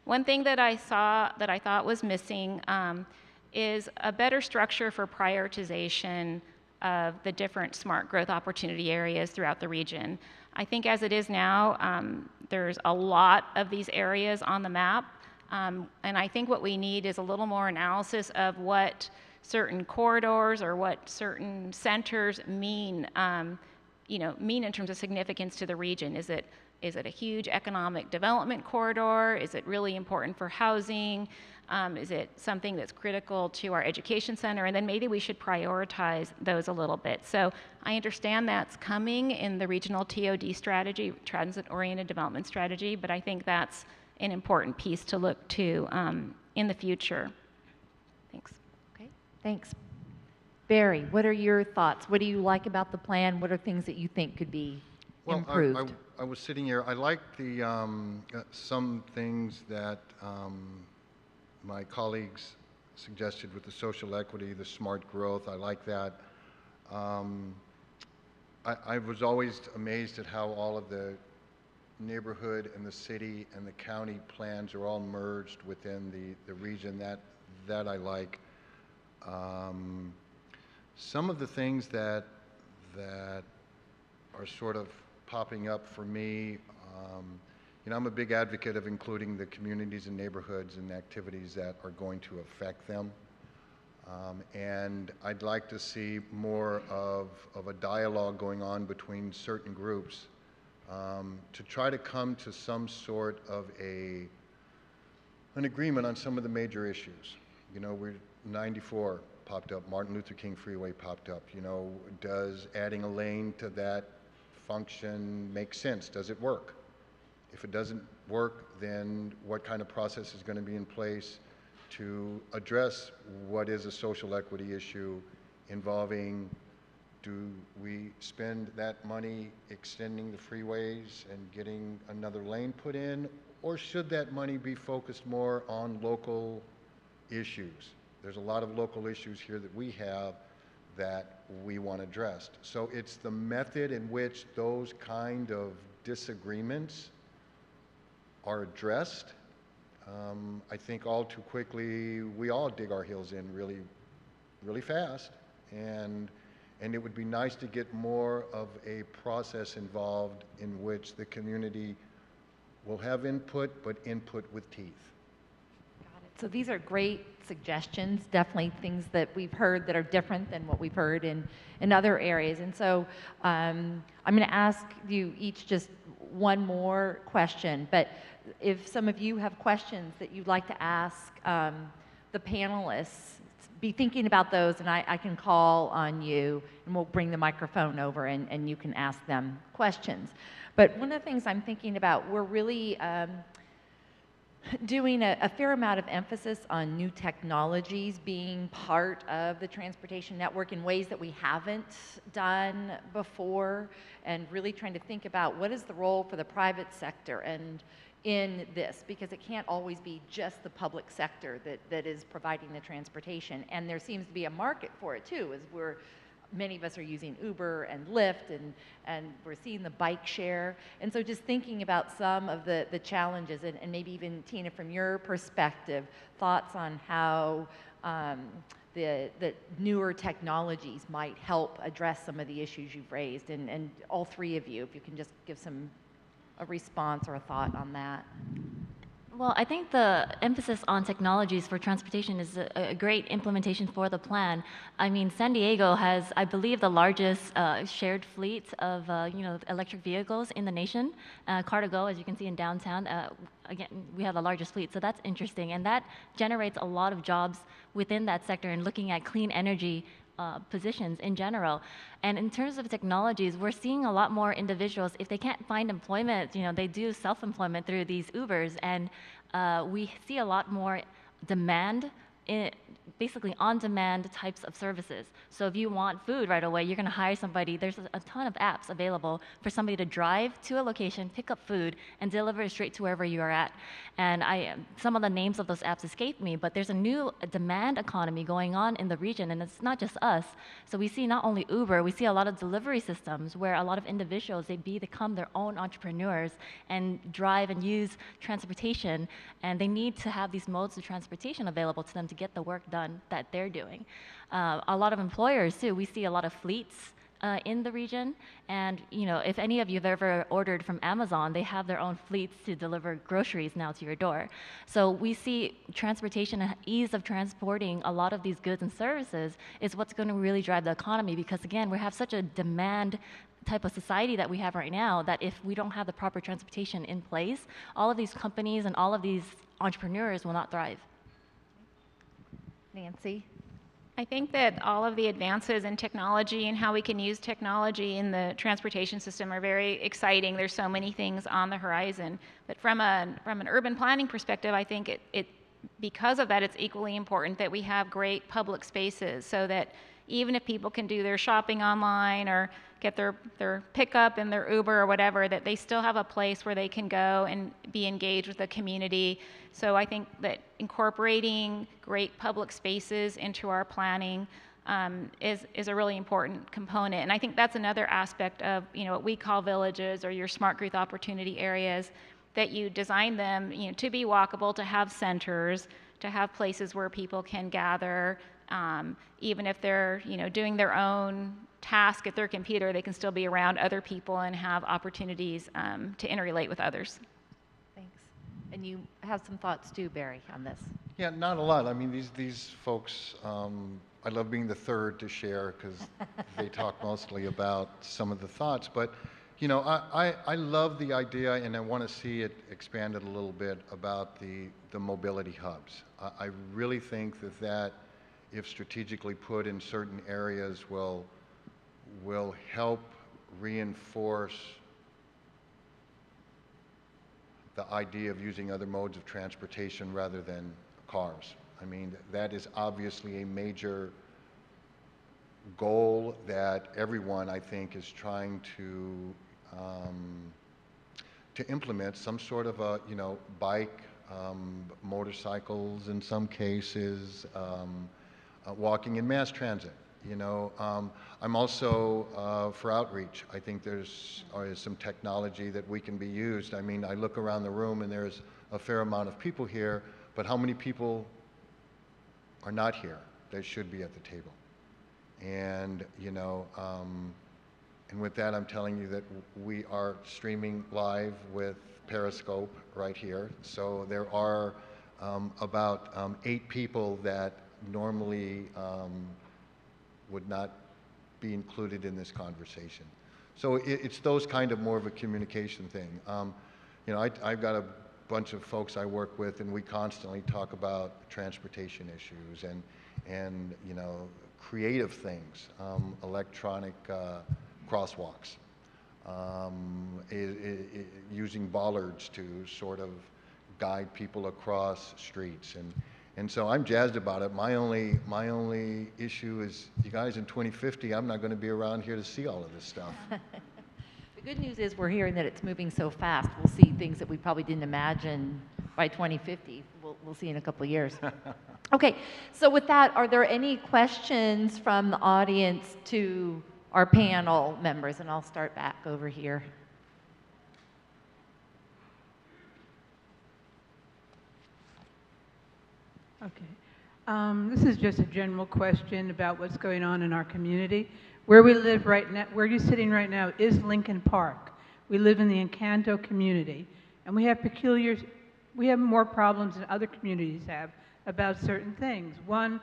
One thing that I saw that I thought was missing is a better structure for prioritization of the different smart growth opportunity areas throughout the region. I think as it is now, there's a lot of these areas on the map, and I think what we need is a little more analysis of what certain corridors or what certain centers mean in terms of significance to the region. Is Is it a huge economic development corridor? Is it really important for housing? Is it something that's critical to our education center? And then maybe we should prioritize those a little bit. So I understand that's coming in the regional TOD strategy, transit-oriented development strategy, but I think that's an important piece to look to in the future. Thanks. Okay, thanks. Barry, what are your thoughts? What do you like about the plan? What are things that you think could be improved? I was sitting here. I like the some things that my colleagues suggested with the social equity, the smart growth. I like that. I was always amazed at how all of the neighborhood and the city and the county plans are all merged within the region. That I like. Some of the things that are sort of popping up for me, you know, I'm a big advocate of including the communities and neighborhoods and activities that are going to affect them. And I'd like to see more of a dialogue going on between certain groups to try to come to some sort of an agreement on some of the major issues. You know, 94 popped up, Martin Luther King Freeway popped up. You know, does adding a lane to that function make sense? Does it work? If it doesn't work, then what kind of process is going to be in place to address what is a social equity issue involving, do we spend that money extending the freeways and getting another lane put in, or should that money be focused more on local issues? There's a lot of local issues here that we have that we want addressed. So it's the method in which those kind of disagreements are addressed. I think all too quickly we all dig our heels in really, really fast, and it would be nice to get more of a process involved in which the community will have input, but input with teeth. Got it. So these are great suggestions, definitely things that we've heard that are different than what we've heard in other areas. And so I'm going to ask you each just one more question, but if some of you have questions that you'd like to ask the panelists, be thinking about those, and I can call on you, and we'll bring the microphone over, and you can ask them questions. But one of the things I'm thinking about, we're really doing a fair amount of emphasis on new technologies being part of the transportation network in ways that we haven't done before, and really trying to think about what is the role for the private sector and in this, because it can't always be just the public sector that is providing the transportation. And there seems to be a market for it too, as many of us are using Uber and Lyft, and we're seeing the bike share. And so just thinking about some of the challenges, and maybe even Tina, from your perspective, thoughts on how the newer technologies might help address some of the issues you've raised, and all three of you, if you can just give a response or a thought on that. Well, I think the emphasis on technologies for transportation is a great implementation for the plan. I mean, San Diego has, I believe, the largest shared fleet of electric vehicles in the nation. Car2Go, as you can see in downtown, again, we have the largest fleet, so that's interesting. And that generates a lot of jobs within that sector, and looking at clean energy positions in general. And in terms of technologies, we're seeing a lot more individuals, if they can't find employment, they do self-employment through these Ubers, and we see a lot more demand, basically on-demand types of services. So if you want food right away, you're going to hire somebody. There's a ton of apps available for somebody to drive to a location, pick up food, and deliver it straight to wherever you are at. And some of the names of those apps escape me, but there's a new demand economy going on in the region, and it's not just us. So we see not only Uber, we see a lot of delivery systems where a lot of individuals, they become their own entrepreneurs and drive and use transportation, and they need to have these modes of transportation available to them to get the work done that they're doing. A lot of employers too, we see a lot of fleets in the region, and if any of you have ever ordered from Amazon, they have their own fleets to deliver groceries now to your door. So we see transportation and ease of transporting a lot of these goods and services is what's going to really drive the economy, because again, we have such a demand type of society that we have right now, that if we don't have the proper transportation in place, all of these companies and all of these entrepreneurs will not thrive. Nancy? I think that all of the advances in technology and how we can use technology in the transportation system are very exciting. There's so many things on the horizon. But from an urban planning perspective, I think because of that, it's equally important that we have great public spaces so that even if people can do their shopping online or get their pickup and their Uber or whatever, that they still have a place where they can go and be engaged with the community. So I think that incorporating great public spaces into our planning is a really important component. And I think that's another aspect of what we call villages or your smart growth opportunity areas, that you design them to be walkable, to have centers, to have places where people can gather. Even if they're doing their own task at their computer, they can still be around other people and have opportunities to interrelate with others. Thanks. And you have some thoughts too, Barry, on this. Yeah, not a lot. I mean, these folks, I love being the third to share because they talk mostly about some of the thoughts. But, I love the idea, and I want to see it expanded a little bit about the mobility hubs. I really think that if strategically put in certain areas, will help reinforce the idea of using other modes of transportation rather than cars. I mean, that is obviously a major goal that everyone, I think, is trying to implement some sort of a, bike, motorcycles in some cases, walking and mass transit. I'm also for outreach. I think there's some technology that we can be used. I mean, I look around the room and there's a fair amount of people here, but how many people are not here that should be at the table? And, and with that, I'm telling you that we are streaming live with Periscope right here. So there are about 8 people that normally would not be included in this conversation. So it's those kind of more of a communication thing. I've got a bunch of folks I work with, and we constantly talk about transportation issues and creative things, electronic crosswalks, using bollards to sort of guide people across streets. And so I'm jazzed about it. My only issue is, you guys, in 2050, I'm not going to be around here to see all of this stuff. The good news is we're hearing that it's moving so fast. We'll see things that we probably didn't imagine by 2050. We'll see in a couple of years. Okay, so with that, are there any questions from the audience to our panel members? And I'll start back over here. Okay. This is just a general question about what's going on in our community. Where we live right now, where you're sitting right now, is Lincoln Park. We live in the Encanto community, and we have more problems than other communities have about certain things. One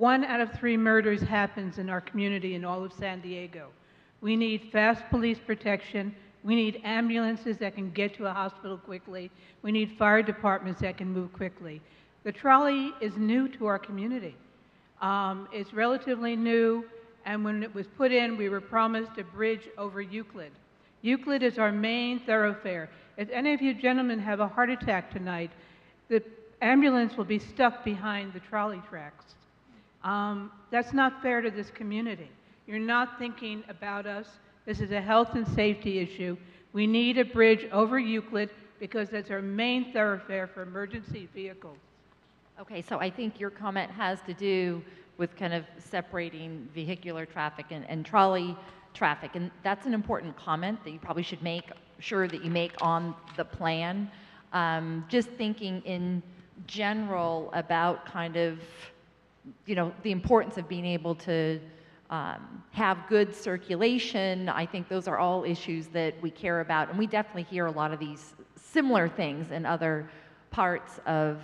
out of 3 murders happens in our community in all of San Diego. We need fast police protection. We need ambulances that can get to a hospital quickly. We need fire departments that can move quickly. The trolley is new to our community. It's relatively new, and when it was put in, we were promised a bridge over Euclid. Euclid is our main thoroughfare. If any of you gentlemen have a heart attack tonight, the ambulance will be stuck behind the trolley tracks. That's not fair to this community. You're not thinking about us. This is a health and safety issue. We need a bridge over Euclid because that's our main thoroughfare for emergency vehicles. Okay, so I think your comment has to do with kind of separating vehicular traffic and trolley traffic, and that's an important comment that you probably should make sure that you make on the plan. Just thinking in general about kind of, the importance of being able to have good circulation. I think those are all issues that we care about, and we definitely hear a lot of these similar things in other parts of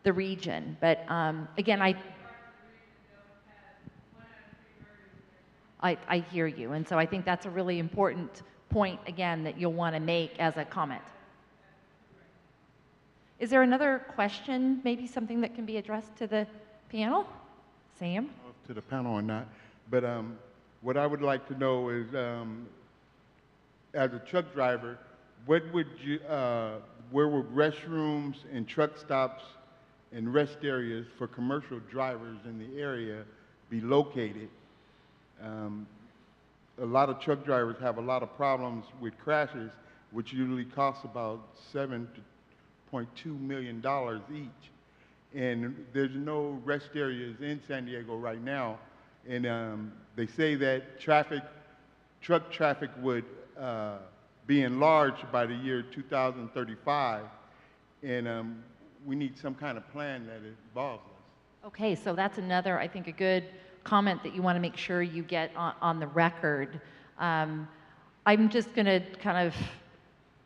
the region. But again, I hear you. And so I think that's a really important point, again, that you'll want to make as a comment. Is there another question, maybe something that can be addressed to the panel? Sam? To the panel or not, but what I would like to know is, as a truck driver, what would you, where would restrooms and truck stops and rest areas for commercial drivers in the area be located? A lot of truck drivers have a lot of problems with crashes, which usually cost about $7.2 million each. And there's no rest areas in San Diego right now. And they say that truck traffic would be enlarged by the year 2035. And we need some kind of plan that involves us. Okay, so that's another, I think, a good comment that you want to make sure you get on the record. I'm just going to kind of,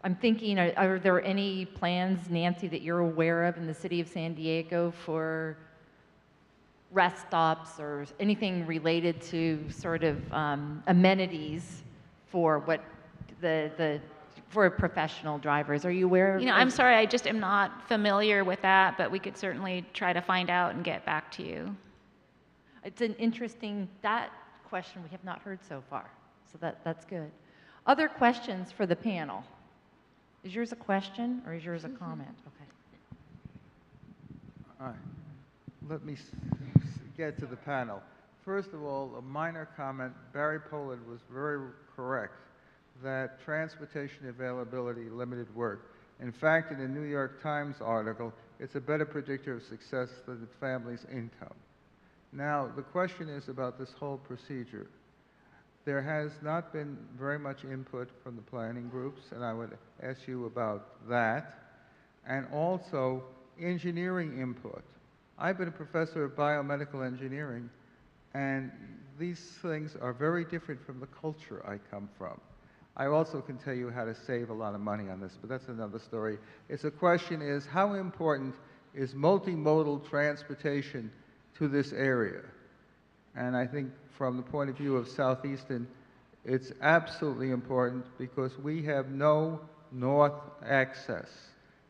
I'm thinking, are there any plans, Nancy, that you're aware of in the city of San Diego for rest stops or anything related to sort of amenities for what for professional drivers? Are you aware? You know, I'm sorry, I just am not familiar with that, but we could certainly try to find out and get back to you. It's an interesting, that question we have not heard so far, so that's good. Other questions for the panel? Is yours a question or is yours a comment? Okay. All right. Let me get to the panel. First of all, a minor comment. Barry Pollard was very correct that transportation availability limited work. In fact, in a New York Times article, it's a better predictor of success than the family's income. Now, the question is about this whole procedure. There has not been very much input from the planning groups, and I would ask you about that. And also, engineering input. I've been a professor of biomedical engineering, and these things are very different from the culture I come from. I also can tell you how to save a lot of money on this, but that's another story. The question is, how important is multimodal transportation to this area? And I think from the point of view of Southeastern, it's absolutely important because we have no north access.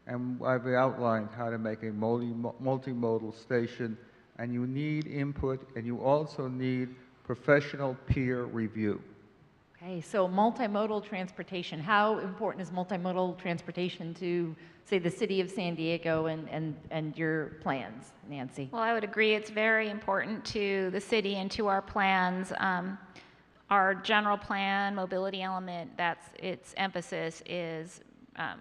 And I've outlined how to make a multimodal station, and you need input, and you also need professional peer review. Okay, so multimodal transportation. How important is multimodal transportation to, say, the city of San Diego and your plans, Nancy? Well, I would agree it's very important to the city and to our plans. Our general plan, mobility element, that's its emphasis is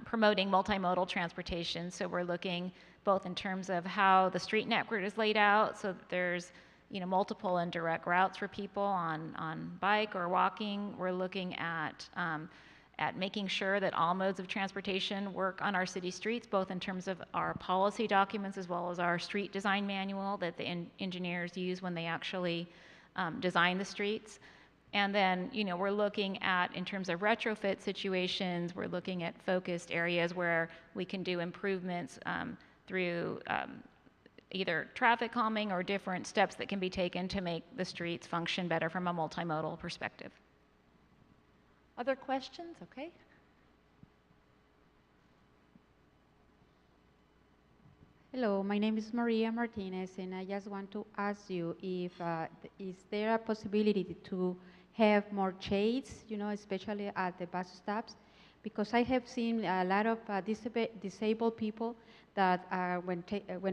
promoting multimodal transportation. So we're looking both in terms of how the street network is laid out, so that there's multiple and direct routes for people on bike or walking. We're looking at making sure that all modes of transportation work on our city streets, both in terms of our policy documents as well as our street design manual that the engineers use when they actually design the streets. And then, we're looking at, in terms of retrofit situations, we're looking at focused areas where we can do improvements through either traffic calming or different steps that can be taken to make the streets function better from a multimodal perspective. Other questions? Okay. Hello, my name is Maria Martinez, and I just want to ask you if is there a possibility to have more shades, especially at the bus stops? Because I have seen a lot of disabled people that when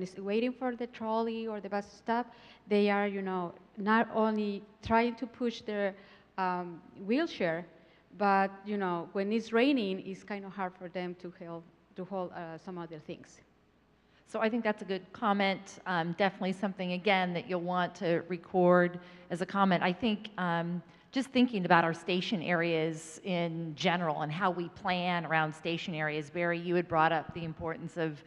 it's waiting for the trolley or the bus stop, they are, not only trying to push their wheelchair, but, when it's raining, it's kind of hard for them to hold some other things. So I think that's a good comment. Definitely something, again, that you'll want to record as a comment. I think just thinking about our station areas in general and how we plan around station areas. Barry, you had brought up the importance of,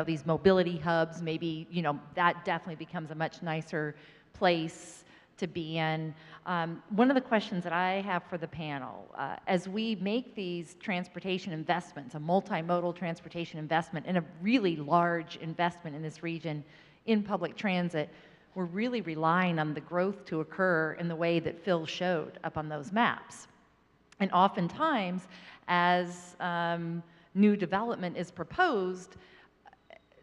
these mobility hubs. Maybe, that definitely becomes a much nicer place to be in. One of the questions that I have for the panel, as we make these transportation investments, a multimodal transportation investment and a really large investment in this region in public transit, we're really relying on the growth to occur in the way that Phil showed up on those maps. And oftentimes, as new development is proposed,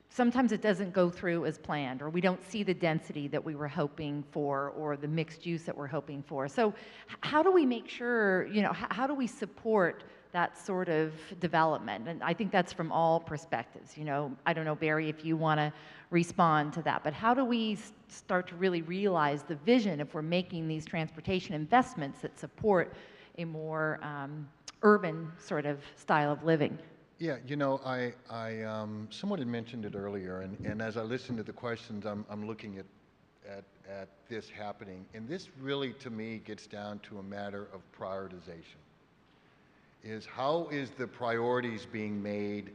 sometimes it doesn't go through as planned, or we don't see the density that we were hoping for, or the mixed use that we're hoping for. So how do we make sure, you know, how do we support that sort of development? And I think that's from all perspectives. You know, I don't know, Barry, if you want to respond to that, but how do we start to really realize the vision if we're making these transportation investments that support a more urban sort of style of living? Yeah, you know, someone had mentioned it earlier, and as I listen to the questions, I'm looking at this happening, and this really, to me, gets down to a matter of prioritization. Is how is the priorities being made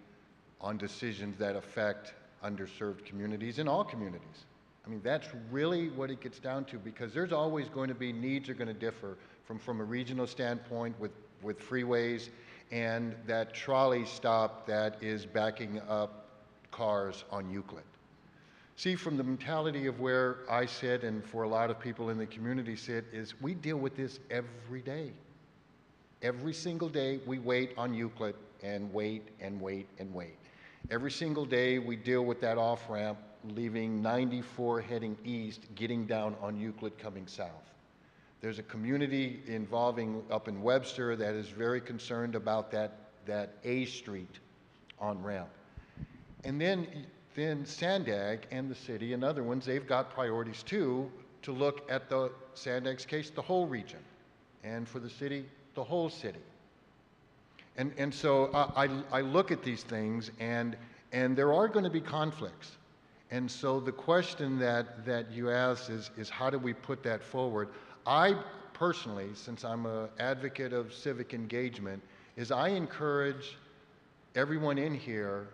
on decisions that affect underserved communities in all communities? I mean, that's really what it gets down to, because there's always going to be needs are going to differ from a regional standpoint with freeways and that trolley stop that is backing up cars on Euclid. See, from the mentality of where I sit and for a lot of people in the community sit, is we deal with this every day. Every single day we wait on Euclid and wait and wait and wait. Every single day we deal with that off-ramp leaving 94 heading east, getting down on Euclid coming south. There's a community involving up in Webster that is very concerned about that A Street on-ramp. And then Sandag and the city and other ones, they've got priorities too, to look at the Sandag's case, the whole region, and for the city, the whole city. And so I look at these things, and there are going to be conflicts. And so the question that you asked is how do we put that forward? I personally, since I'm an advocate of civic engagement, is I encourage everyone in here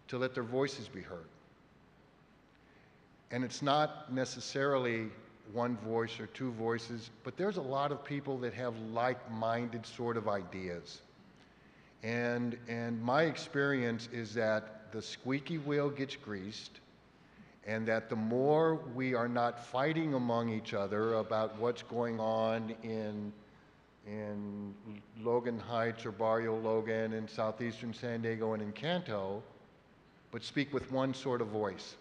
to let their voices be heard. And it's not necessarily one voice or two voices, but there's a lot of people that have like-minded sort of ideas. And my experience is that the squeaky wheel gets greased, and that the more we are not fighting among each other about what's going on in Logan Heights or Barrio Logan in southeastern San Diego and in Canto, but speak with one sort of voice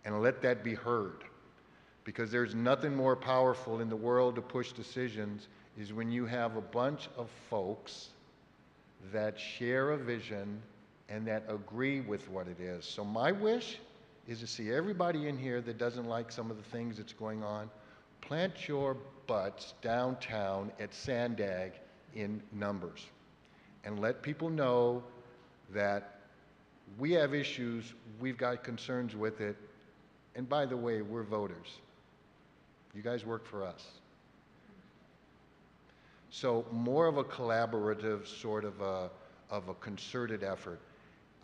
and let that be heard. Because there's nothing more powerful in the world to push decisions is when you have a bunch of folks that share a vision and that agree with what it is. So my wish is to see everybody in here that doesn't like some of the things that's going on, plant your butts downtown at Sandag in numbers and let people know that we have issues, we've got concerns with it, and by the way, we're voters. You guys work for us. So more of a collaborative sort of a concerted effort.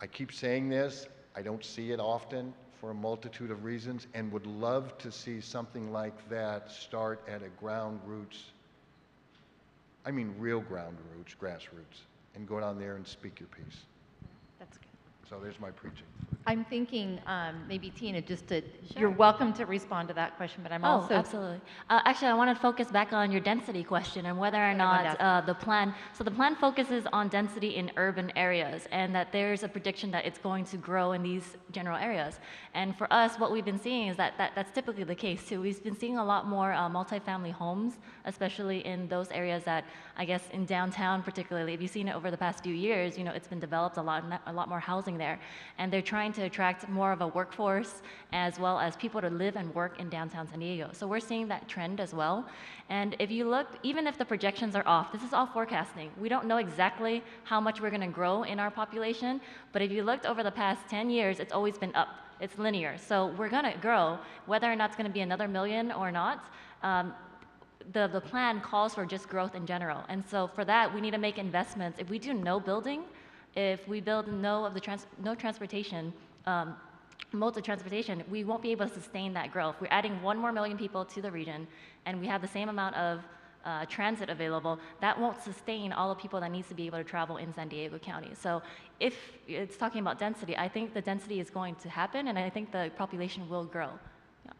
I keep saying this, I don't see it often for a multitude of reasons, and would love to see something like that start at a ground roots, I mean real ground roots, grassroots, and go down there and speak your piece. That's good. So there's my preaching. I'm thinking maybe Tina, just to, you're welcome to respond to that question, but I'm also. Absolutely. Actually, I want to focus back on your density question and whether or not the plan focuses on density in urban areas, and that there's a prediction that it's going to grow in these general areas. And for us, what we've been seeing is that's typically the case too. We've been seeing a lot more multifamily homes, especially in those areas that, I guess, in downtown particularly, if you've seen it over the past few years, you know, it's been developed a lot more housing there. And they're trying to attract more of a workforce as well as people to live and work in downtown San Diego. So we're seeing that trend as well. And if you look, even if the projections are off, this is all forecasting. We don't know exactly how much we're going to grow in our population, but if you looked over the past 10 years, it's always been up. It's linear. So we're going to grow, whether or not it's going to be another million or not. The plan calls for just growth in general. And so for that, we need to make investments. If we do no building, if we build no transportation, modes of transportation, we won't be able to sustain that growth. We're adding 1 more million people to the region, and we have the same amount of transit available. That won't sustain all the people that needs to be able to travel in San Diego County. So if it's talking about density, I think the density is going to happen, and I think the population will grow. Yeah.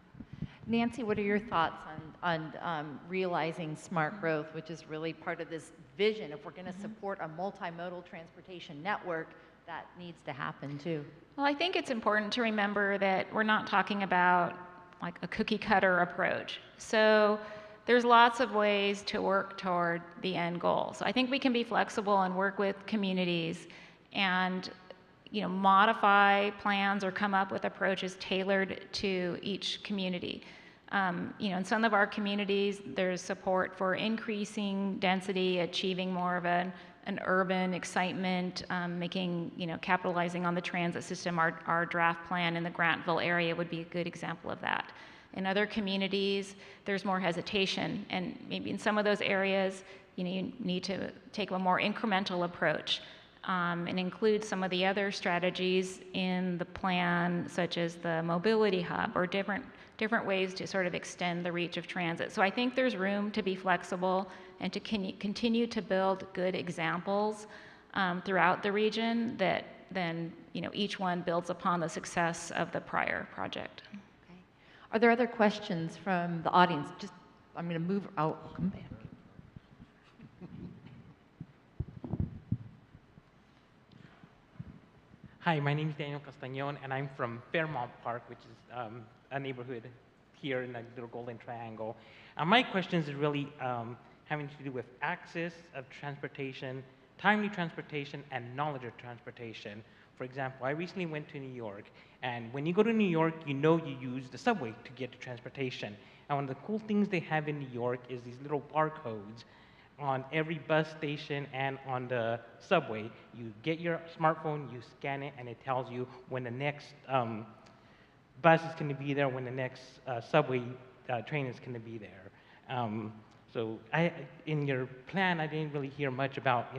Nancy, what are your thoughts on realizing smart growth, which is really part of this vision? If we're going to support a multimodal transportation network, that needs to happen too. Well, I think it's important to remember that we're not talking about like a cookie cutter approach. So there's lots of ways to work toward the end goal. So I think we can be flexible and work with communities and modify plans or come up with approaches tailored to each community. In some of our communities, there's support for increasing density, achieving more of an urban excitement, capitalizing on the transit system. Our draft plan in the Grantville area would be a good example of that. In other communities, there's more hesitation, and maybe in some of those areas, you need to take a more incremental approach. And include some of the other strategies in the plan, such as the mobility hub or different ways to sort of extend the reach of transit. So I think there's room to be flexible and to continue to build good examples throughout the region that then each one builds upon the success of the prior project. Okay. Are there other questions from the audience? I'm going to move. I'll come back. Hi, my name is Daniel Castañón, and I'm from Fairmount Park, which is a neighborhood here in the little Golden Triangle. My questions is really having to do with access of transportation, timely transportation, and knowledge of transportation. For example, I recently went to New York, and when you go to New York, you use the subway to get to transportation. And one of the cool things they have in New York is these little barcodes on every bus station and on the subway. You get your smartphone, you scan it, and it tells you when the next bus is going to be there, when the next subway train is going to be there. So in your plan, I didn't really hear much about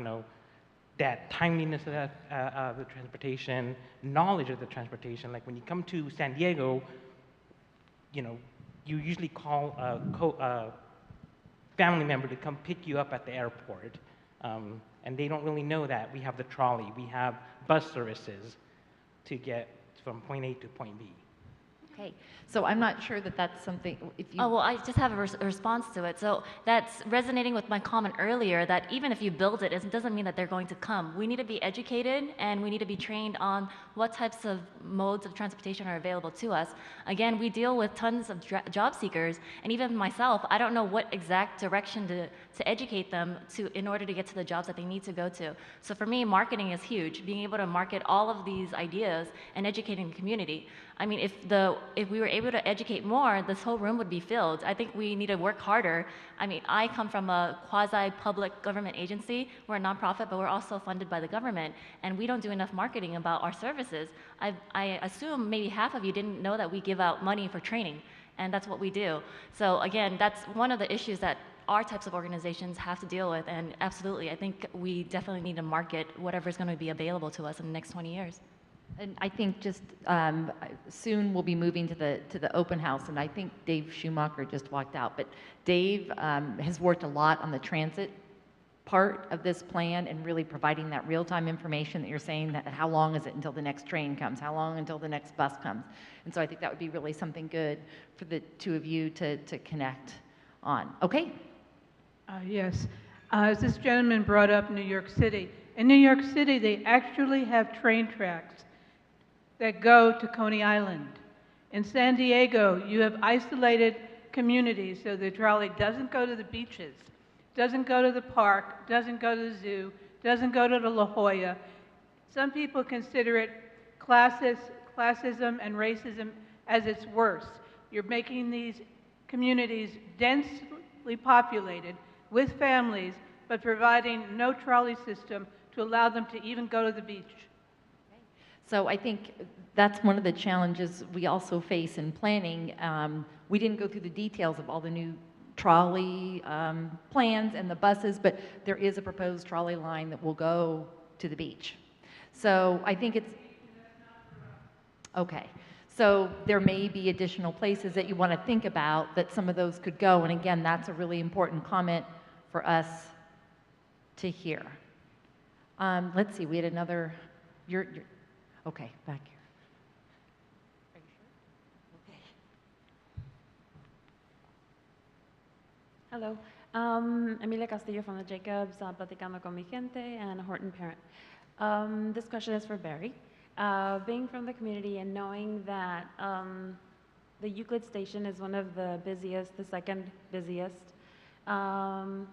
that timeliness of the transportation, knowledge of the transportation. Like when you come to San Diego, you usually call a family member to come pick you up at the airport, and they don't really know that we have the trolley, we have bus services to get from point A to point B. Okay, so I'm not sure that that's something, if you... Oh, well, I just have a response to it. So that's resonating with my comment earlier that even if you build it, it doesn't mean that they're going to come. We need to be educated and we need to be trained on what types of modes of transportation are available to us. Again, we deal with tons of job seekers, and even myself, I don't know what exact direction to educate them in order to get to the jobs that they need to go to. So for me, marketing is huge, being able to market all of these ideas and educating the community. I mean, if we were able to educate more, this whole room would be filled. I think we need to work harder. I mean, I come from a quasi-public government agency. We're a nonprofit, but we're also funded by the government, and we don't do enough marketing about our services. I assume maybe half of you didn't know that we give out money for training, and that's what we do. So again, that's one of the issues that our types of organizations have to deal with, and absolutely, I think we definitely need to market whatever's going to be available to us in the next 20 years. And I think just soon we'll be moving to the open house, and I think Dave Schumacher just walked out. But Dave has worked a lot on the transit part of this plan and really providing that real-time information that you're saying, that how long is it until the next train comes, how long until the next bus comes. And so I think that would be really something good for the two of you to connect on. Okay? Yes. As this gentleman brought up New York City, in New York City they actually have train tracks that go to Coney Island. In San Diego, you have isolated communities, so the trolley doesn't go to the beaches, doesn't go to the park, doesn't go to the zoo, doesn't go to the La Jolla. Some people consider it classism and racism as its worst. You're making these communities densely populated with families, but providing no trolley system to allow them to even go to the beach. So I think that's one of the challenges we also face in planning. We didn't go through the details of all the new trolley plans and the buses, but there is a proposed trolley line that will go to the beach. So I think it's... Okay. So there may be additional places that you want to think about that some of those could go. And again, that's a really important comment for us to hear. Let's see, we had another... Okay, back here. Are you sure? Okay. Hello. Emilia Castillo from the Jacobs, platicando con mi gente, and a Horton parent. This question is for Barry. Being from the community and knowing that the Euclid station is one of the busiest, the second busiest, how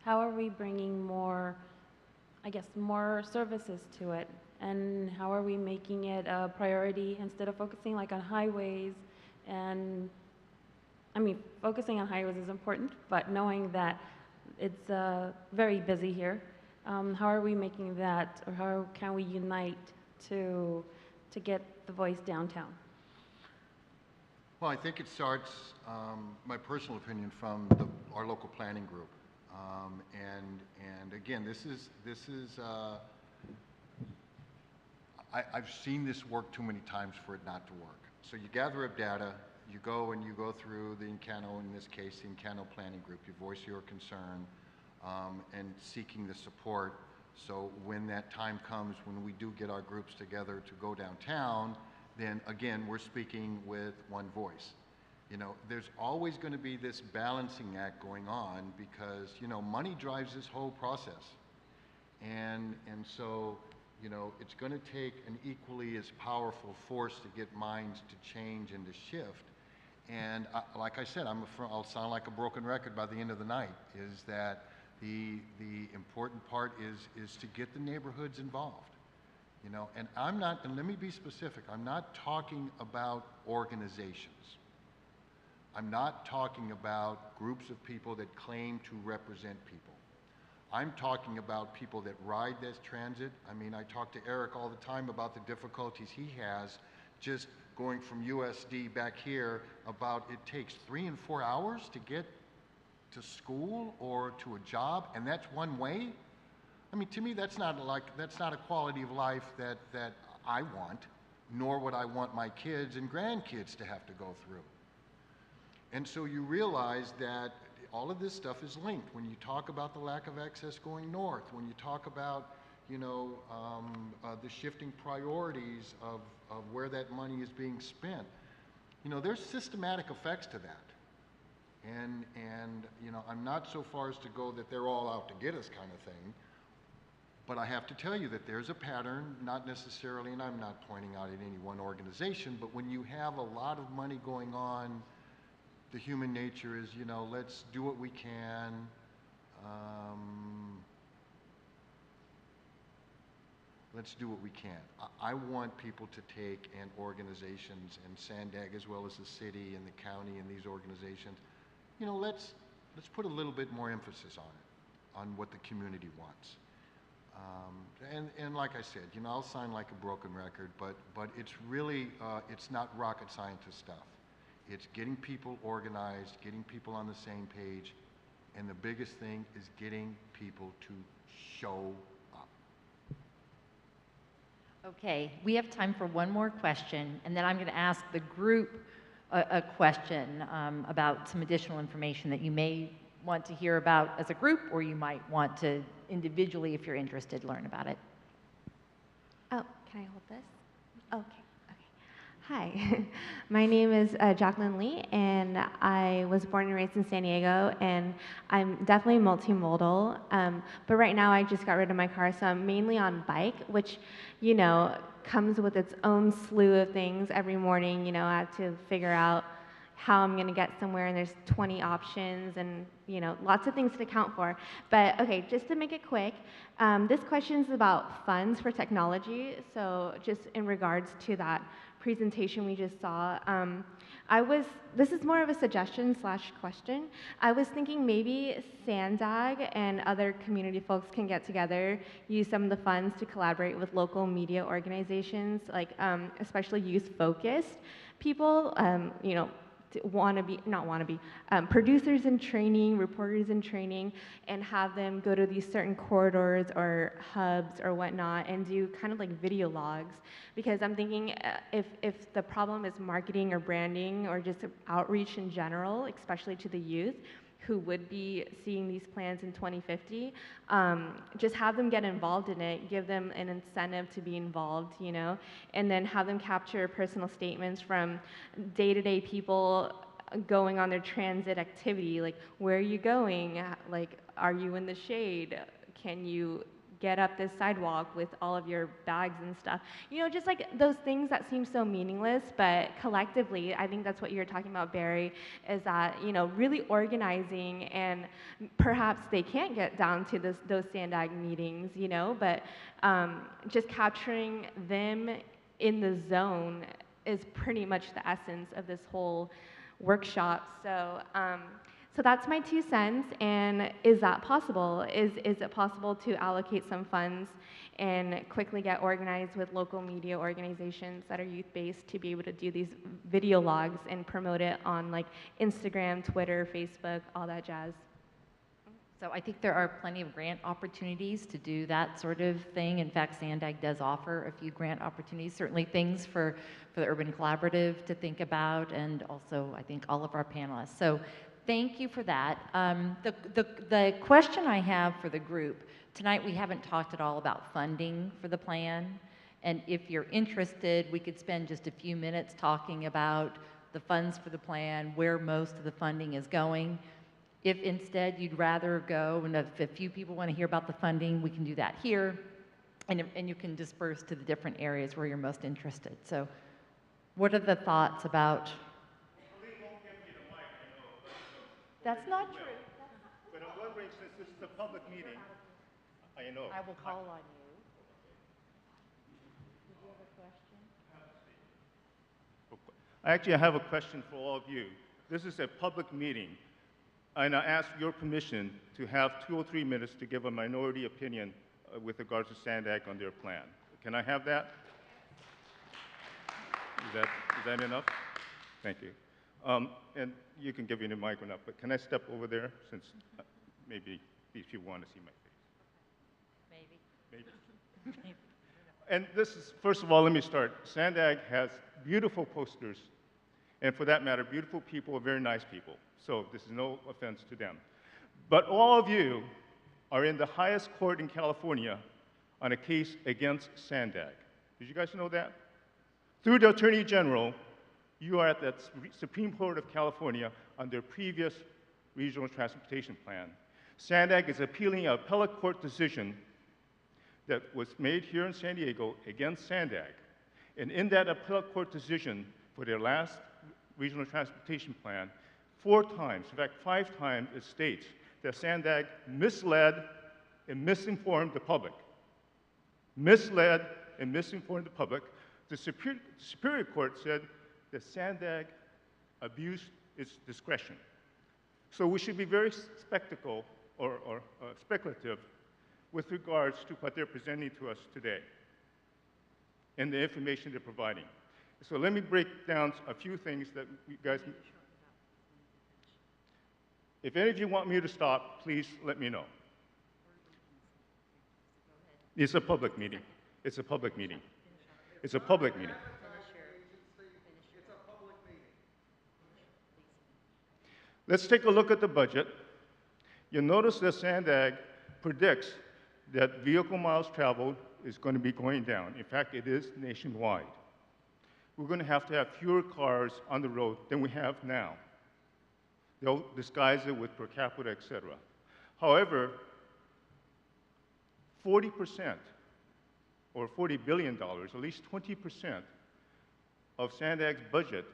are we bringing more, I guess, more services to it? And how are we making it a priority instead of focusing like on highways and I mean, focusing on highways is important, but knowing that it's very busy here, how are we making that, or how can we unite to get the voice downtown? Well, I think it starts, my personal opinion, from our local planning group. And again, this is I've seen this work too many times for it not to work. So you gather up data, you go through the Encano, in this case, the Encano Planning Group, you voice your concern and seeking the support. So when that time comes, when we do get our groups together to go downtown, then again, we're speaking with one voice. You know, there's always going to be this balancing act going on because, you know, money drives this whole process. And so, you know, it's going to take an equally as powerful force to get minds to change and to shift. And like I said, I'll sound like a broken record by the end of the night, is that the important part is to get the neighborhoods involved. You know, and let me be specific, I'm not talking about organizations. I'm not talking about groups of people that claim to represent people. I'm talking about people that ride this transit. I mean, I talk to Eric all the time about the difficulties he has just going from USD back here. About it takes 3 and 4 hours to get to school or to a job, and that's one way. I mean, to me, that's not a quality of life that I want, nor would I want my kids and grandkids to have to go through. And so you realize that all of this stuff is linked. When you talk about the lack of access going north, when you talk about, you know, the shifting priorities of where that money is being spent, you know, there's systematic effects to that. And you know, I'm not so far as to go that they're all out to get us kind of thing, but I have to tell you that there's a pattern, not necessarily, and I'm not pointing out at any one organization, but when you have a lot of money going on, the human nature is, you know, let's do what we can. Let's do what we can. I want people to take, and organizations, and Sandag as well as the city and the county and these organizations, you know, let's put a little bit more emphasis on it, on what the community wants. And like I said, you know, I'll sound like a broken record, but it's really, it's not rocket scientist stuff. It's getting people organized, getting people on the same page, and the biggest thing is getting people to show up. Okay, we have time for one more question, and then I'm going to ask the group a question about some additional information that you may want to hear about as a group, or you might want to individually, if you're interested, learn about it. Oh, can I hold this? Okay. Hi, my name is Jacqueline Lee, and I was born and raised in San Diego, and I'm definitely multimodal, but right now I just got rid of my car, so I'm mainly on bike, which, you know, comes with its own slew of things every morning. You know, I have to figure out how I'm going to get somewhere, and there's 20 options, and, you know, lots of things to account for. But okay, just to make it quick, this question is about funds for technology, so just in regards to that presentation we just saw, this is more of a suggestion / question. I was thinking maybe Sandag and other community folks can get together, use some of the funds to collaborate with local media organizations, like especially youth-focused people, you know, producers in training, reporters in training, and have them go to these certain corridors or hubs or whatnot and do kind of like video logs. Because I'm thinking if the problem is marketing or branding or just outreach in general, especially to the youth who would be seeing these plans in 2050, just have them get involved in it, give them an incentive to be involved, you know, and then have them capture personal statements from day-to-day people going on their transit activity. Like, where are you going? Like, are you in the shade? Can you get up this sidewalk with all of your bags and stuff? You know, just like those things that seem so meaningless, but collectively, I think that's what you're talking about, Barry, is that, you know, really organizing, and perhaps they can't get down to those SANDAG meetings, you know, but just capturing them in the zone is pretty much the essence of this whole workshop. So that's my 2 cents. And is that possible? Is it possible to allocate some funds and quickly get organized with local media organizations that are youth-based to be able to do these video logs and promote it on like Instagram, Twitter, Facebook, all that jazz? So I think there are plenty of grant opportunities to do that sort of thing. In fact, SANDAG does offer a few grant opportunities, certainly things for the Urban Collaborative to think about, and also I think all of our panelists. So thank you for that. The question I have for the group, tonight we haven't talked at all about funding for the plan. And if you're interested, we could spend just a few minutes talking about the funds for the plan, where most of the funding is going. If instead you'd rather go, and if a few people want to hear about the funding, we can do that here. And you can disperse to the different areas where you're most interested. So what are the thoughts about? That's not true. But I'm wondering, since this is a public meeting, I know. I will call on you. Did you have a question? Actually, I have a question for all of you. This is a public meeting, and I ask your permission to have 2 or 3 minutes to give a minority opinion with regards to SANDAG on their plan. Can I have that? Is that enough? Thank you. And you can give me the mic or not, but can I step over there, since maybe these people want to see my face? Maybe. Maybe. And this is, first of all, let me start. SANDAG has beautiful posters, and for that matter, beautiful people are very nice people. So this is no offense to them. But all of you are in the highest court in California on a case against SANDAG. Did you guys know that? Through the Attorney General, you are at the Supreme Court of California on their previous regional transportation plan. SANDAG is appealing an appellate court decision that was made here in San Diego against SANDAG. And in that appellate court decision for their last regional transportation plan, 4 times, in fact 5 times, it states that SANDAG misled and misinformed the public. Misled and misinformed the public. The Superior Court said that SANDAG abused its discretion. So we should be very speculative with regards to what they're presenting to us today and the information they're providing. So let me break down a few things that you guys... If any of you want me to stop, please let me know. It's a public meeting. It's a public meeting. It's a public meeting. Let's take a look at the budget. You'll notice that SANDAG predicts that vehicle miles traveled is going to be going down. In fact, it is nationwide. We're going to have fewer cars on the road than we have now. They'll disguise it with per capita, et cetera. However, 40%, or $40 billion, at least 20% of SANDAG's budget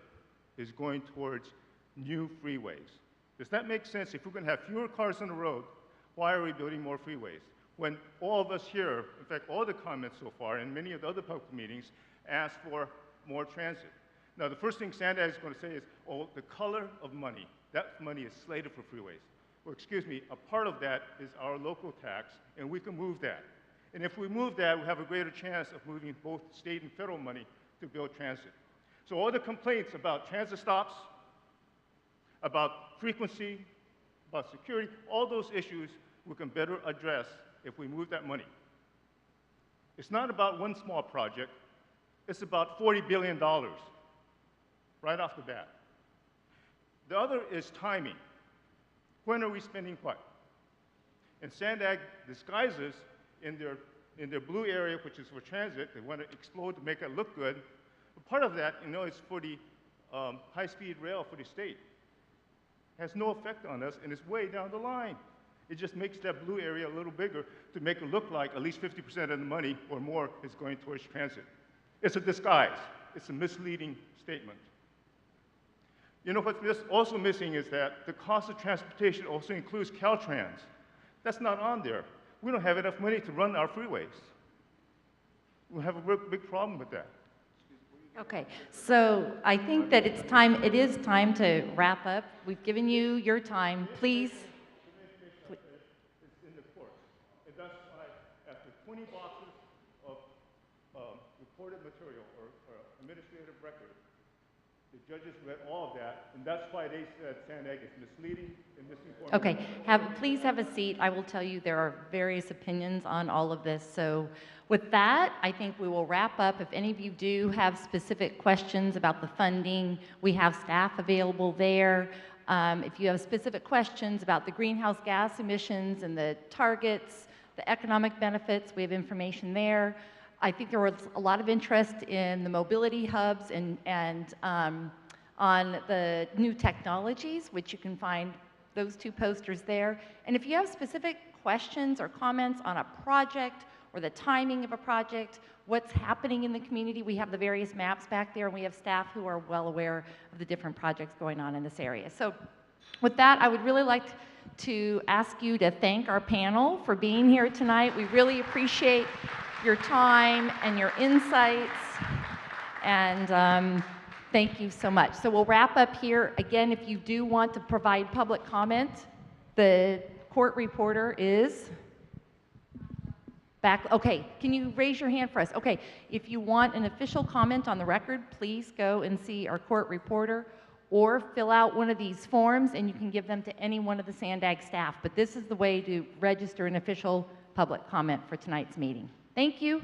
is going towards new freeways. Does that make sense? If we're going to have fewer cars on the road, why are we building more freeways? When all of us here, in fact, all the comments so far, and many of the other public meetings, ask for more transit. Now, the first thing SANDAG is going to say is, oh, the color of money. That money is slated for freeways. Well, excuse me, a part of that is our local tax, and we can move that. And if we move that, we have a greater chance of moving both state and federal money to build transit. So all the complaints about transit stops, about frequency, about security, all those issues we can better address if we move that money. It's not about one small project. It's about $40 billion right off the bat. The other is timing. When are we spending what? And SANDAG disguises in their blue area, which is for transit. They want to explode to make it look good. But part of that, you know, is for the high-speed rail for the state. has no effect on us, and it's way down the line. It just makes that blue area a little bigger to make it look like at least 50% of the money or more is going towards transit. It's a disguise. It's a misleading statement. You know what's also missing is that the cost of transportation also includes Caltrans. That's not on there. We don't have enough money to run our freeways. We have a real big problem with that. Okay, so I think that it is time to wrap up. We've given you your time. Please. It's in the court. And that's why after 20 boxes of reported material or administrative record, the judges read all of that, and that's why they said Sandag is misleading and misinforming. Okay, please have a seat. I will tell you there are various opinions on all of this. So with that, I think we will wrap up. If any of you do have specific questions about the funding, we have staff available there. If you have specific questions about the greenhouse gas emissions and the targets, the economic benefits, we have information there. I think there was a lot of interest in the mobility hubs and on the new technologies, which you can find those two posters there. And if you have specific questions or comments on a project or the timing of a project, what's happening in the community, we have the various maps back there, and we have staff who are well aware of the different projects going on in this area. So with that, I would really like to ask you to thank our panel for being here tonight. We really appreciate your time and your insights, and thank you so much. So we'll wrap up here. Again, if you do want to provide public comment, the court reporter is back. Okay, can you raise your hand for us? Okay, if you want an official comment on the record, please go and see our court reporter or fill out one of these forms and you can give them to any one of the Sandag staff. But this is the way to register an official public comment for tonight's meeting. Thank you.